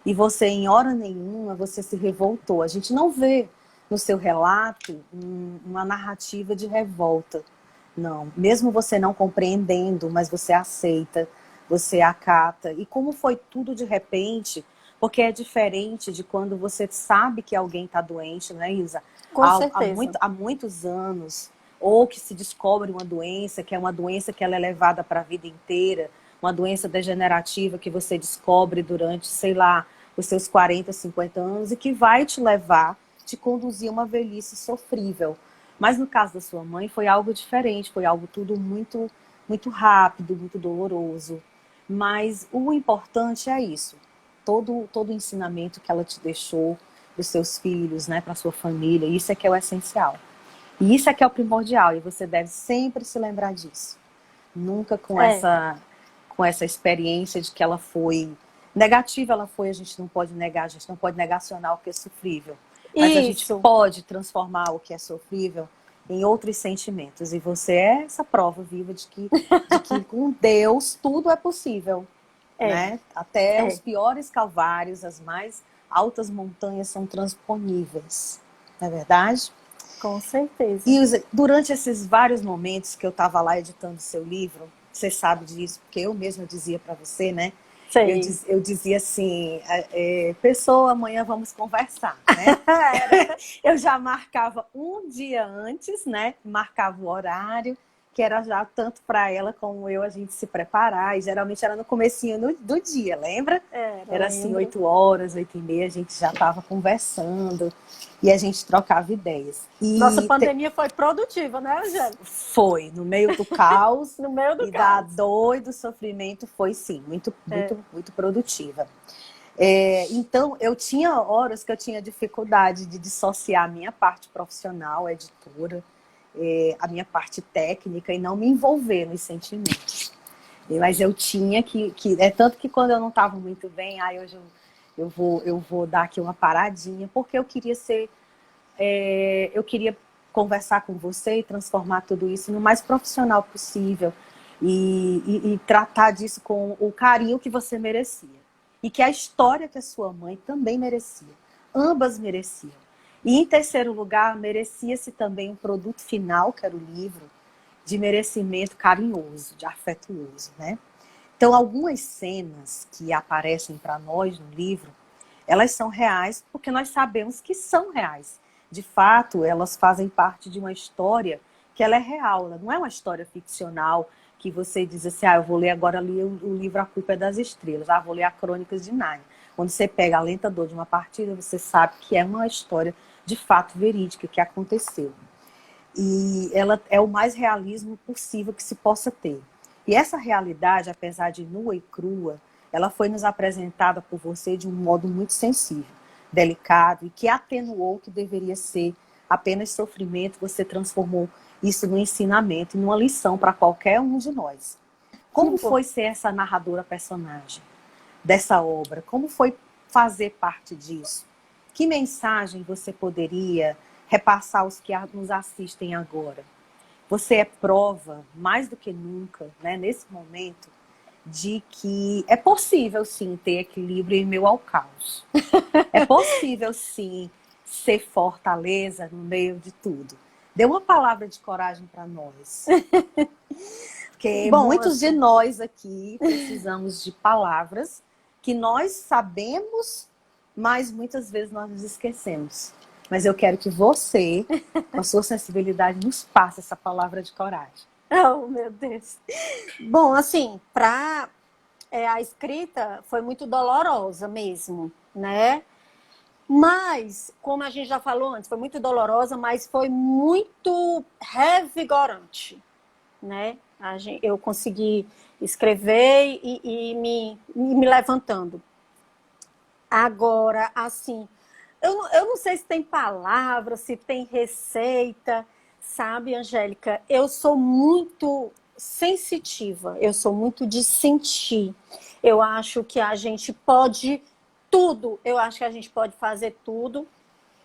E você, em hora nenhuma, você se revoltou. A gente não vê no seu relato uma narrativa de revolta. Não. Mesmo você não compreendendo, mas você aceita, você acata. E como foi tudo de repente, porque é diferente de quando você sabe que alguém está doente, né, Isa? Com certeza. Há muitos anos, ou que se descobre uma doença, que é uma doença que ela é levada para a vida inteira, uma doença degenerativa que você descobre durante, sei lá, os seus 40, 50 anos e que vai te levar, te conduzir a uma velhice sofrível. Mas no caso da sua mãe foi algo diferente, foi algo tudo muito, muito rápido, muito doloroso. Mas o importante é isso, todo o ensinamento que ela te deixou para os seus filhos, né, para a sua família, isso é que é o essencial. E isso é que é o primordial, e você deve sempre se lembrar disso. Nunca com essa experiência de que ela foi negativa, ela foi, a gente não pode negar, a gente não pode negacionar o que é sofrível. Mas a gente pode transformar o que é sofrível em outros sentimentos. E você é essa prova viva de que com Deus tudo é possível. Né? Até os piores calvários, as mais altas montanhas são transponíveis. Não é verdade? Com certeza. E durante esses vários momentos que eu estava lá editando seu livro, você sabe disso, porque eu mesma dizia para você, né? Sei. Eu dizia assim, pessoa, amanhã vamos conversar, né? Eu já marcava um dia antes, né? Marcava o horário, que era já tanto para ela como eu a gente se preparar. E geralmente era no comecinho do dia, lembra? Era assim, 8h, 8h30, a gente já estava conversando e a gente trocava ideias. Nossa pandemia foi produtiva, né, Angélica? Foi, no meio do caos no meio do e caos. da dor e do sofrimento, foi sim, muito produtiva. Então, eu tinha horas que eu tinha dificuldade de dissociar a minha parte profissional, editora, a minha parte técnica e não me envolver nos sentimentos. Mas eu tinha que tanto que quando eu não estava muito bem, hoje eu vou dar aqui uma paradinha, porque eu queria eu queria conversar com você e transformar tudo isso no mais profissional possível e tratar disso com o carinho que você merecia. E que a história que a sua mãe também merecia. Ambas mereciam. E em terceiro lugar, merecia-se também um produto final, que era o livro, de merecimento carinhoso, de afetuoso, né? Então, algumas cenas que aparecem para nós no livro, elas são reais porque nós sabemos que são reais. De fato, elas fazem parte de uma história que ela é real, ela não é uma história ficcional que você diz assim, eu vou ler agora o livro A Culpa é das Estrelas, vou ler a Crônicas de Nárnia. Quando você pega a lenta dor de uma partida, você sabe que é uma história de fato verídica que aconteceu. E ela é o mais realismo possível que se possa ter. E essa realidade, apesar de nua e crua, ela foi nos apresentada por você de um modo muito sensível, delicado, e que atenuou o que deveria ser apenas sofrimento. Você transformou isso num ensinamento, numa lição para qualquer um de nós. Como foi ser essa narradora personagem dessa obra? Como foi fazer parte disso? Que mensagem você poderia repassar aos que nos assistem agora? Você é prova, mais do que nunca, né, nesse momento, de que é possível, sim, ter equilíbrio em meio ao caos. É possível, sim, ser fortaleza no meio de tudo. Dê uma palavra de coragem para nós. Porque muitos de nós aqui precisamos de palavras que nós sabemos, mas muitas vezes nós nos esquecemos. Mas eu quero que você, com a sua sensibilidade, nos passe essa palavra de coragem. Oh, meu Deus. Bom, assim, a escrita foi muito dolorosa mesmo, né? Mas, como a gente já falou antes, foi muito dolorosa, mas foi muito revigorante, né? Eu consegui escrever e me levantando. Agora, assim, eu não sei se tem palavra, se tem receita, sabe, Angélica? Eu sou muito sensitiva, eu sou muito de sentir. Eu acho que a gente pode tudo, eu acho que a gente pode fazer tudo,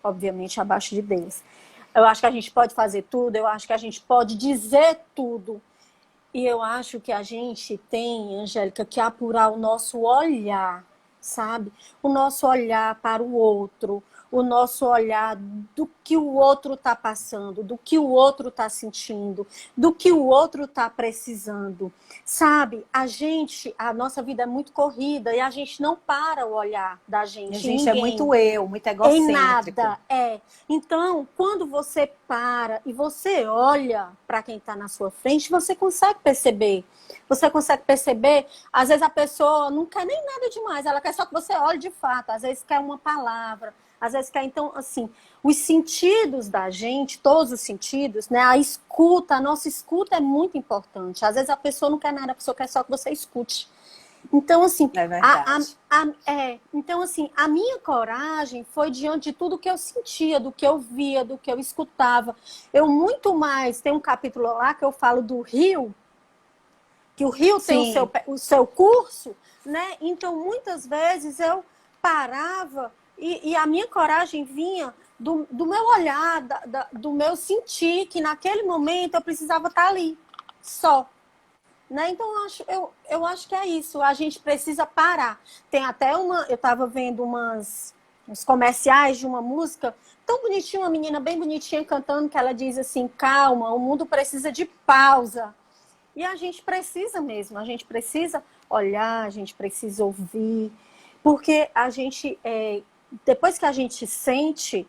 obviamente abaixo de Deus. Eu acho que a gente pode fazer tudo, eu acho que a gente pode dizer tudo. E eu acho que a gente tem, Angélica, que apurar o nosso olhar, sabe? O nosso olhar para o outro, o nosso olhar do que o outro está passando, do que o outro está sentindo, do que o outro está precisando, sabe? A nossa vida é muito corrida e a gente não para o olhar da gente. A gente é muito egocêntrico. Em nada, Então, quando você para e você olha para quem está na sua frente, você consegue perceber. Você consegue perceber, às vezes a pessoa não quer nem nada demais, ela quer só que você olhe de fato, às vezes quer uma palavra, às vezes quer, então, assim, os sentidos da gente, todos os sentidos, né? A nossa escuta é muito importante. Às vezes a pessoa não quer nada, a pessoa quer só que você escute. Então, assim, é verdade. Então, assim, a minha coragem foi diante de tudo que eu sentia, do que eu via, do que eu escutava. Eu muito mais, tem um capítulo lá que eu falo do rio, que o rio tem o seu curso, né? Então, muitas vezes eu parava e a minha coragem vinha do meu olhar, do meu sentir, que naquele momento eu precisava estar ali, só. Né? Então, eu acho que é isso. A gente precisa parar. Tem até eu estava vendo uns comerciais de uma música tão bonitinha, uma menina bem bonitinha cantando, que ela diz assim, calma, o mundo precisa de pausa. E a gente precisa mesmo, a gente precisa olhar, a gente precisa ouvir, porque a gente, depois que a gente sente,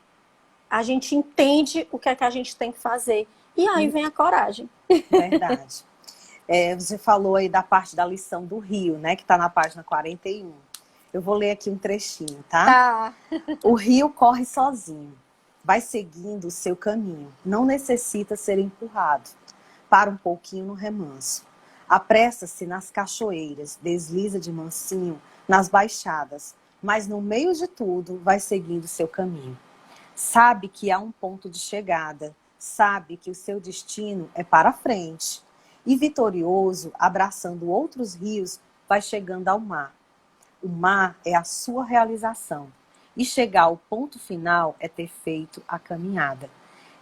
a gente entende o que é que a gente tem que fazer. E aí vem a coragem. Verdade. Você falou aí da parte da lição do rio, né? Que está na página 41. Eu vou ler aqui um trechinho, tá? Tá. O rio corre sozinho, vai seguindo o seu caminho, não necessita ser empurrado. Para um pouquinho no remanso. Apressa-se nas cachoeiras, desliza de mansinho nas baixadas, mas no meio de tudo vai seguindo seu caminho. Sabe que há um ponto de chegada, sabe que o seu destino é para frente. E vitorioso, abraçando outros rios, vai chegando ao mar. O mar é a sua realização. E chegar ao ponto final é ter feito a caminhada.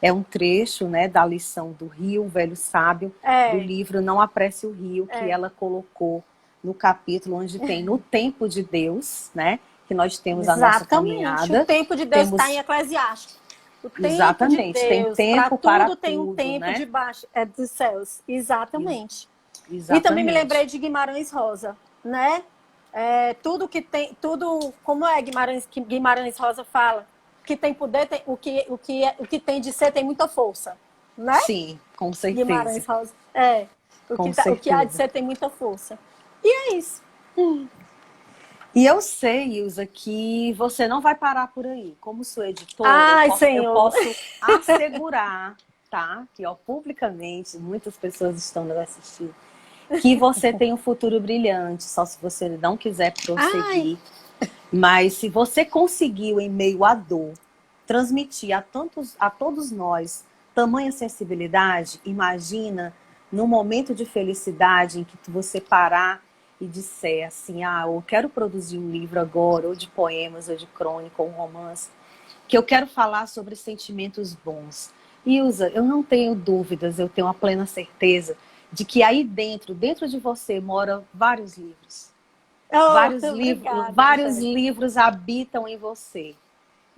É um trecho, né, da lição do Rio, o Velho Sábio, do livro Não Apresse o Rio, que ela colocou no capítulo onde tem no tempo de Deus, né, que nós temos a nossa caminhada. O tempo de Deus está em Eclesiastes. O tempo Exatamente, de Deus, tem tempo para tudo, tem um tempo, né? Debaixo dos céus. Exatamente. Exatamente. E também me lembrei de Guimarães Rosa, né? Tudo que tem, tudo como é que Guimarães Rosa fala, que tem poder, o que tem de ser tem muita força, né? Sim, com certeza. Guimarães Rosa, o que há de ser tem muita força. E é isso. E eu sei, Ilza, que você não vai parar por aí. Como sua editora, eu posso assegurar, tá? Que publicamente, muitas pessoas estão nos assistindo, que você tem um futuro brilhante, só se você não quiser prosseguir. Mas se você conseguiu, em meio à dor, transmitir a todos nós tamanha sensibilidade, imagina no momento de felicidade em que você parar e disser assim, eu quero produzir um livro agora, ou de poemas, ou de crônica, ou romance, que eu quero falar sobre sentimentos bons. Ilza, eu não tenho dúvidas, eu tenho a plena certeza de que aí dentro de você, moram vários livros. Vários livros habitam em você.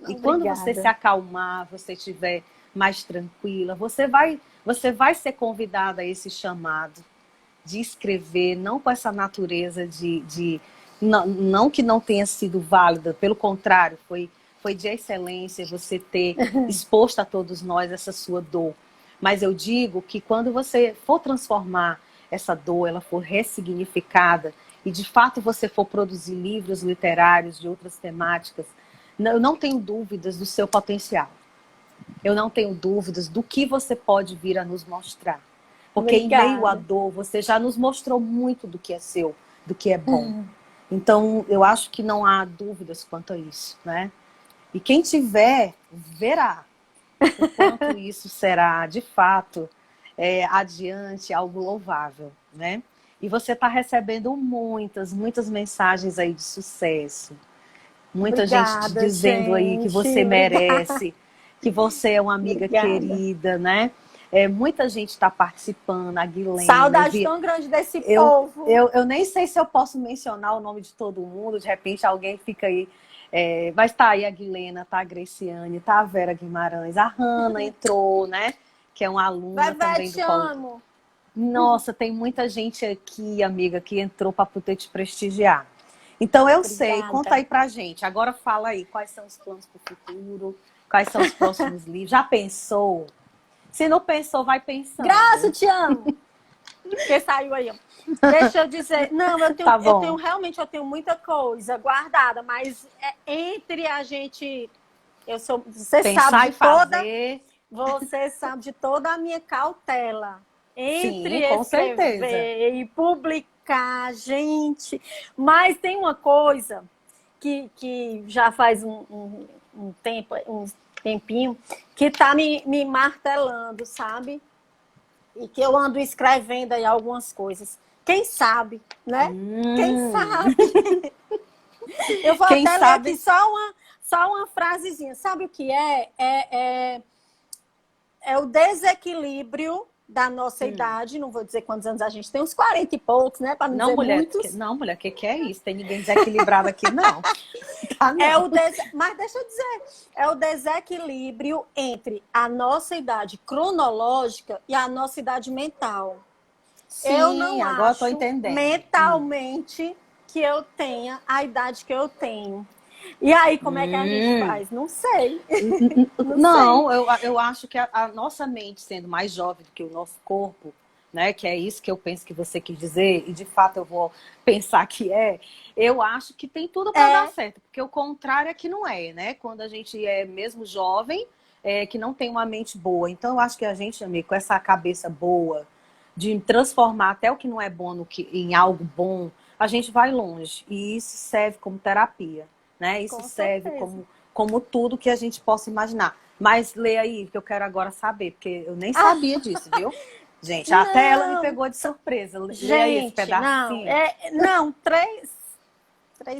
E quando você se acalmar, você estiver mais tranquila, você vai ser convidada a esse chamado de escrever, não com essa natureza não que não tenha sido válida, pelo contrário, foi de excelência você ter exposto a todos nós essa sua dor. Mas eu digo que quando você for transformar essa dor, ela for ressignificada, e de fato você for produzir livros literários de outras temáticas, eu não tenho dúvidas do seu potencial. Eu não tenho dúvidas do que você pode vir a nos mostrar. Porque em meio à dor, você já nos mostrou muito do que é seu, do que é bom. Então, eu acho que não há dúvidas quanto a isso, né? E quem tiver, verá o quanto isso será, de fato, adiante algo louvável, né? E você está recebendo muitas mensagens aí de sucesso. Muita gente dizendo aí que você merece, que você é uma amiga querida, né? Muita gente está participando, a Guilena. Saudade tão grande desse povo. Eu nem sei se eu posso mencionar o nome de todo mundo, de repente alguém fica aí. Mas tá aí a Guilena, tá a Greciane, tá a Vera Guimarães, a Hanna entrou, né? Que é uma aluna também do amo. Nossa, tem muita gente aqui, amiga, que entrou para poder te prestigiar. Então eu sei, conta aí pra gente. Agora fala aí, quais são os planos para o futuro, quais são os próximos livros. Já pensou? Se não pensou, vai pensando. Graça, te amo. Porque saiu aí. Deixa eu dizer. Não, eu tenho muita coisa guardada, mas entre a gente. Você sabe de toda a minha cautela. Entre escrever e publicar, gente. Mas tem uma coisa que já faz um tempinho, que tá me martelando, sabe? E que eu ando escrevendo aí algumas coisas. Quem sabe, né? Quem sabe? Eu vou até ler aqui só uma frasezinha. Sabe o que é? É o desequilíbrio da nossa idade. Não vou dizer quantos anos a gente tem, uns 40 e poucos, né? Para não dizer muitos. Não, mulher, o que é isso? Tem ninguém desequilibrado aqui, não. Tá, não. Mas deixa eu dizer, é o desequilíbrio entre a nossa idade cronológica e a nossa idade mental. Eu não Sim, agora estou acho entendendo. mentalmente que eu tenha a idade que eu tenho. E aí, como é que a gente Hum. faz? Não sei. Não sei. Não, eu acho que a nossa mente sendo mais jovem do que o nosso corpo, né? Que é isso que eu penso que você quis dizer, e de fato eu vou pensar que eu acho que tem tudo para dar É, certo, porque o contrário é que não é, né? Quando a gente é mesmo jovem, que não tem uma mente boa. Então eu acho que a gente, amigo, com essa cabeça boa, de transformar até o que não é bom em algo bom, a gente vai longe. E isso serve como terapia, né? Isso com serve certeza. como tudo que a gente possa imaginar. Mas lê aí, que eu quero agora saber, porque eu nem Ah, sabia disso, viu? Gente, até ela me não, pegou de surpresa. Lê aí esse gente, não. pedacinho. Não, três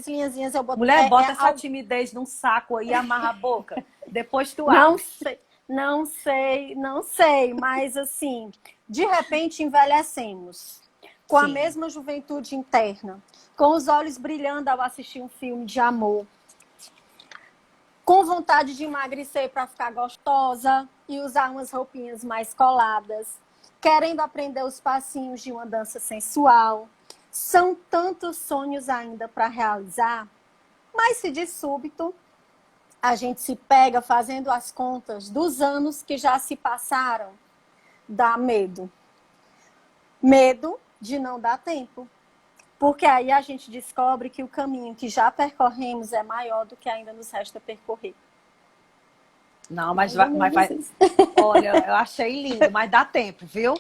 linhazinhas eu boto. Mulher, bota essa timidez num saco aí e amarra a boca. Depois tu Não abre. sei, não sei, mas assim, de repente envelhecemos com a Sim. mesma juventude interna, com os olhos brilhando ao assistir um filme de amor, com vontade de emagrecer para ficar gostosa e usar umas roupinhas mais coladas, querendo aprender os passinhos de uma dança sensual. São tantos sonhos ainda para realizar, mas se de súbito a gente se pega fazendo as contas dos anos que já se passaram, dá medo. Medo de não dar tempo. Porque aí a gente descobre que o caminho que já percorremos é maior do que ainda nos resta percorrer. Não, Mais ou mas menos vai. isso. Olha, eu achei lindo, mas dá tempo, viu?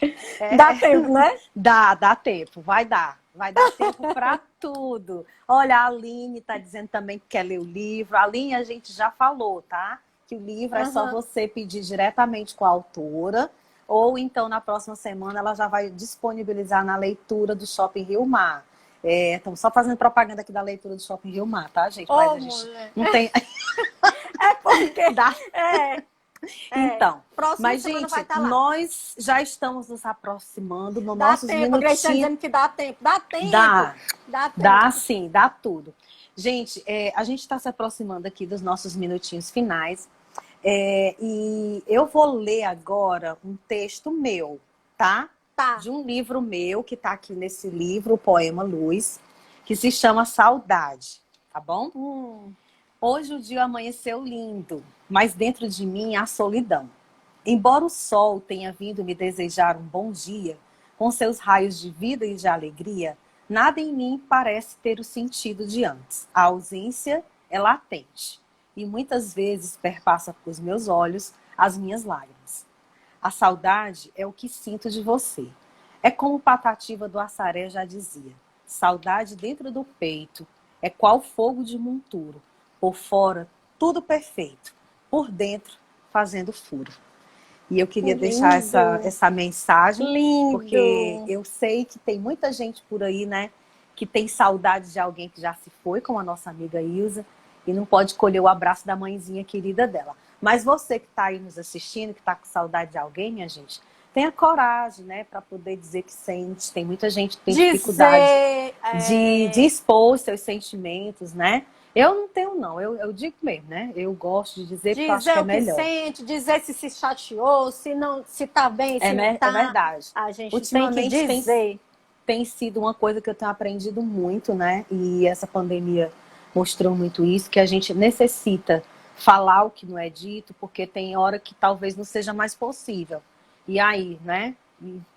Dá tempo, né? Dá tempo, vai dar. Vai dar tempo para tudo. Olha, a Aline está dizendo também que quer ler o livro. A Aline, a gente já falou, tá? Que o livro é só você pedir diretamente com a autora, ou então na próxima semana ela já vai disponibilizar na leitura do Shopping Rio Mar. Estamos só fazendo propaganda aqui da leitura do Shopping Rio Mar, tá, gente? Mas a gente Mulher. não tem. É porque. Dá. É. Então, Próxima mas, semana vai gente, estar lá. nós já estamos nos aproximando nos Dá nossos tempo. A Grace está minutinhos. dizendo que dá tempo. Dá tempo. Dá, Dá tempo. dá sim, dá tudo. Gente, a gente está se aproximando aqui dos nossos minutinhos finais. E eu vou ler agora um texto meu, tá? Tá. De um livro meu, que está aqui nesse livro, o Poema Luz, que se chama Saudade, tá bom? Hoje o dia amanheceu lindo, mas dentro de mim há solidão. Embora o sol tenha vindo me desejar um bom dia, com seus raios de vida e de alegria, nada em mim parece ter o sentido de antes. A ausência é latente e muitas vezes perpassa por meus olhos as minhas lágrimas. A saudade é o que sinto de você. É como Patativa do Assaré já dizia: saudade dentro do peito é qual fogo de monturo. Por fora, tudo perfeito. Por dentro, fazendo furo. E eu queria deixar essa mensagem, Lindo. porque eu sei que tem muita gente por aí, né, que tem saudade de alguém que já se foi, como a nossa amiga Ilza, e não pode colher o abraço da mãezinha querida dela. Mas você que está aí nos assistindo, que está com saudade de alguém, minha gente, tenha coragem, né, para poder dizer que sente. Tem muita gente que tem dificuldade de expor os seus sentimentos, né? Eu não tenho, não. Eu digo mesmo, né? Eu gosto de dizer porque eu acho que é melhor. Dizer o que sente, dizer se chateou, se não, se tá bem, se não tá. É verdade. A gente Ultimamente tem que dizer. Tem sido uma coisa que eu tenho aprendido muito, né? E essa pandemia mostrou muito isso, que a gente necessita falar o que não é dito, porque tem hora que talvez não seja mais possível. E aí, né?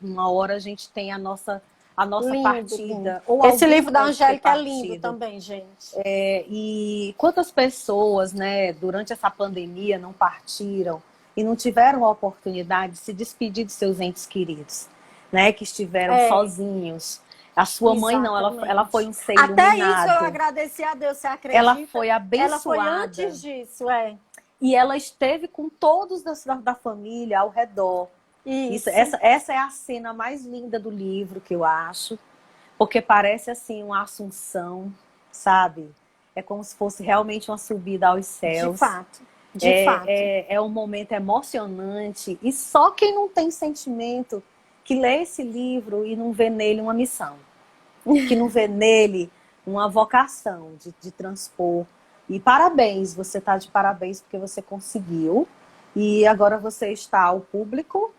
Uma hora a gente tem a nossa Lindo, partida. lindo. Ou esse livro da pode Angélica ter é lindo partido. também, gente. E quantas pessoas, né, durante essa pandemia não partiram e não tiveram a oportunidade de se despedir de seus entes queridos, né, que estiveram sozinhos. A sua mãe não, ela foi um ser iluminado. Até isso eu agradeci a Deus, você acredita? Ela foi abençoada. Ela foi antes disso, E ela esteve com todos da família ao redor. Essa é a cena mais linda do livro, que eu acho, porque parece assim uma assunção, sabe? É como se fosse realmente uma subida aos céus. De fato. De fato. É um momento emocionante. E só quem não tem sentimento que lê esse livro e não vê nele uma missão. Que não vê nele uma vocação de transpor. E parabéns, você está de parabéns porque você conseguiu. E agora você está ao público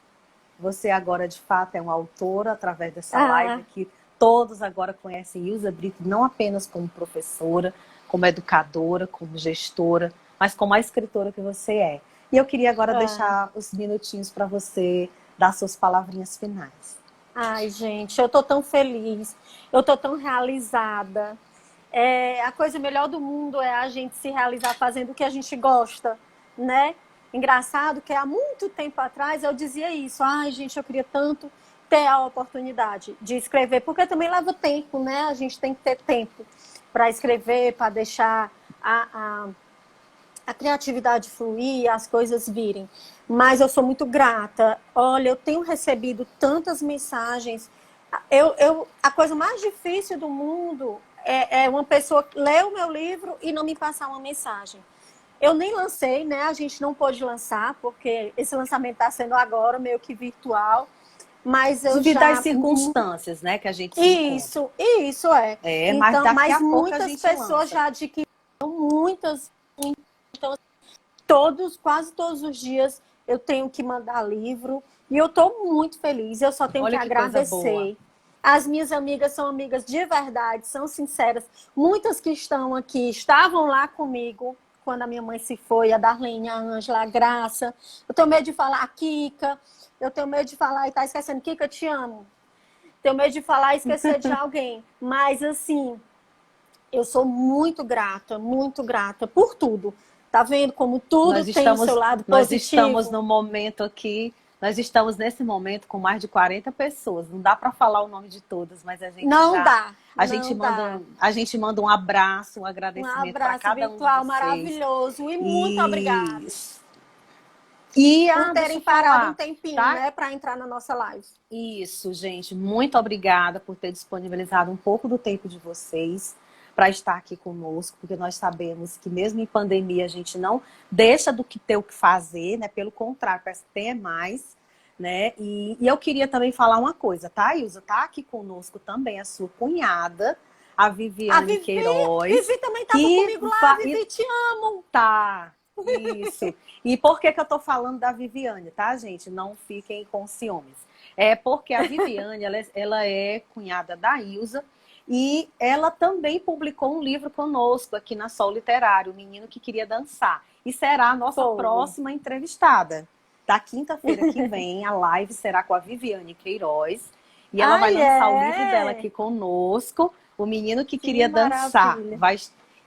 Você agora, de fato, é uma autora através dessa live que todos agora conhecem Ilza Brito, não apenas como professora, como educadora, como gestora, mas como a escritora que você é. E eu queria agora deixar os minutinhos para você dar suas palavrinhas finais. Ai, gente, eu tô tão feliz, eu tô tão realizada. A coisa melhor do mundo é a gente se realizar fazendo o que a gente gosta, né? Engraçado que há muito tempo atrás eu dizia isso. Ai, gente, eu queria tanto ter a oportunidade de escrever, porque também leva tempo, né? A gente tem que ter tempo para escrever, para deixar a criatividade fluir, as coisas virem. Mas eu sou muito grata. Olha, eu tenho recebido tantas mensagens. A coisa mais difícil do mundo é uma pessoa ler o meu livro e não me passar uma mensagem. Eu nem lancei, né? A gente não pôde lançar, porque esse lançamento está sendo agora, meio que virtual. Mas eu devido já... às circunstâncias, né, que a gente se Isso é. Mas então, daqui a pouco muitas a gente pessoas lança. já adquiriram, muitas. Então, quase todos os dias eu tenho que mandar livro. E eu estou muito feliz. Eu só tenho que agradecer. As minhas amigas são amigas de verdade, são sinceras. Muitas que estão aqui estavam lá comigo quando a minha mãe se foi, a Darlene, a Ângela, a Graça. Eu tenho medo de falar a Kika. Eu tenho medo de falar e tá esquecendo. Kika, te amo. Tenho medo de falar e esquecer de alguém. Mas, assim, eu sou muito grata por tudo. Tá vendo como tudo tem o seu lado positivo? Nós estamos no momento aqui, nós estamos nesse momento com mais de 40 pessoas. Não dá para falar o nome de todas, mas a gente a gente manda um abraço, um agradecimento para cada um de vocês. Um abraço virtual maravilhoso e muito obrigada. E por terem parado um tempinho, tá? Né, para entrar na nossa live. Isso, gente. Muito obrigada por ter disponibilizado um pouco do tempo de vocês para estar aqui conosco, porque nós sabemos que mesmo em pandemia a gente não deixa do que ter o que fazer, né? Pelo contrário, parece que tem mais, né? E eu queria também falar uma coisa, tá, Ilza? Tá aqui conosco também a sua cunhada, a Viviane Queiroz. Vivi também estava comigo lá, Vivi, te amo. Tá. Isso. E por que eu tô falando da Viviane, tá, gente? Não fiquem com ciúmes. É porque a Viviane, ela é cunhada da Ilza e ela também publicou um livro conosco aqui na Sol Literário, O Menino que Queria Dançar. E será a nossa próxima entrevistada. Da quinta-feira que vem, a live será com a Viviane Queiroz. E ela vai lançar o livro dela aqui conosco, O Menino que Queria Dançar.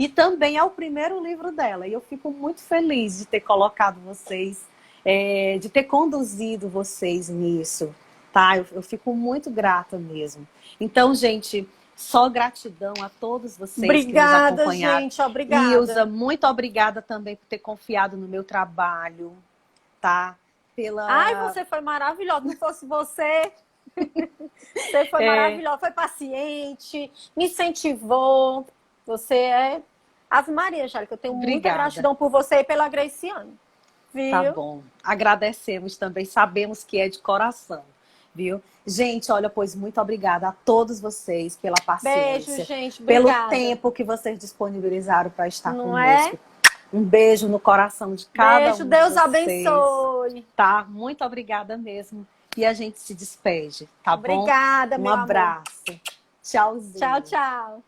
E também é o primeiro livro dela. E eu fico muito feliz de ter colocado vocês, de ter conduzido vocês nisso. Tá? Eu fico muito grata mesmo. Então, gente, só gratidão a todos vocês que nos acompanharam. Gente, obrigada. Ilza, muito obrigada também por ter confiado no meu trabalho. Tá? Ai, você foi maravilhosa. Não fosse você... Você foi maravilhosa, foi paciente, me incentivou. Você é Ave Maria, Angélica. Eu tenho muita gratidão por você e pela Graciane. Viu? Tá bom. Agradecemos também, sabemos que é de coração, viu? Gente, olha, pois muito obrigada a todos vocês pela paciência. Beijo, gente. Obrigada. Pelo tempo que vocês disponibilizaram para estar conosco. Um beijo no coração de cada um de vocês. Deus abençoe. Tá? Muito obrigada mesmo. E a gente se despede, tá bom? Obrigada, meu amor. Um abraço. Tchauzinho. Tchau, tchau.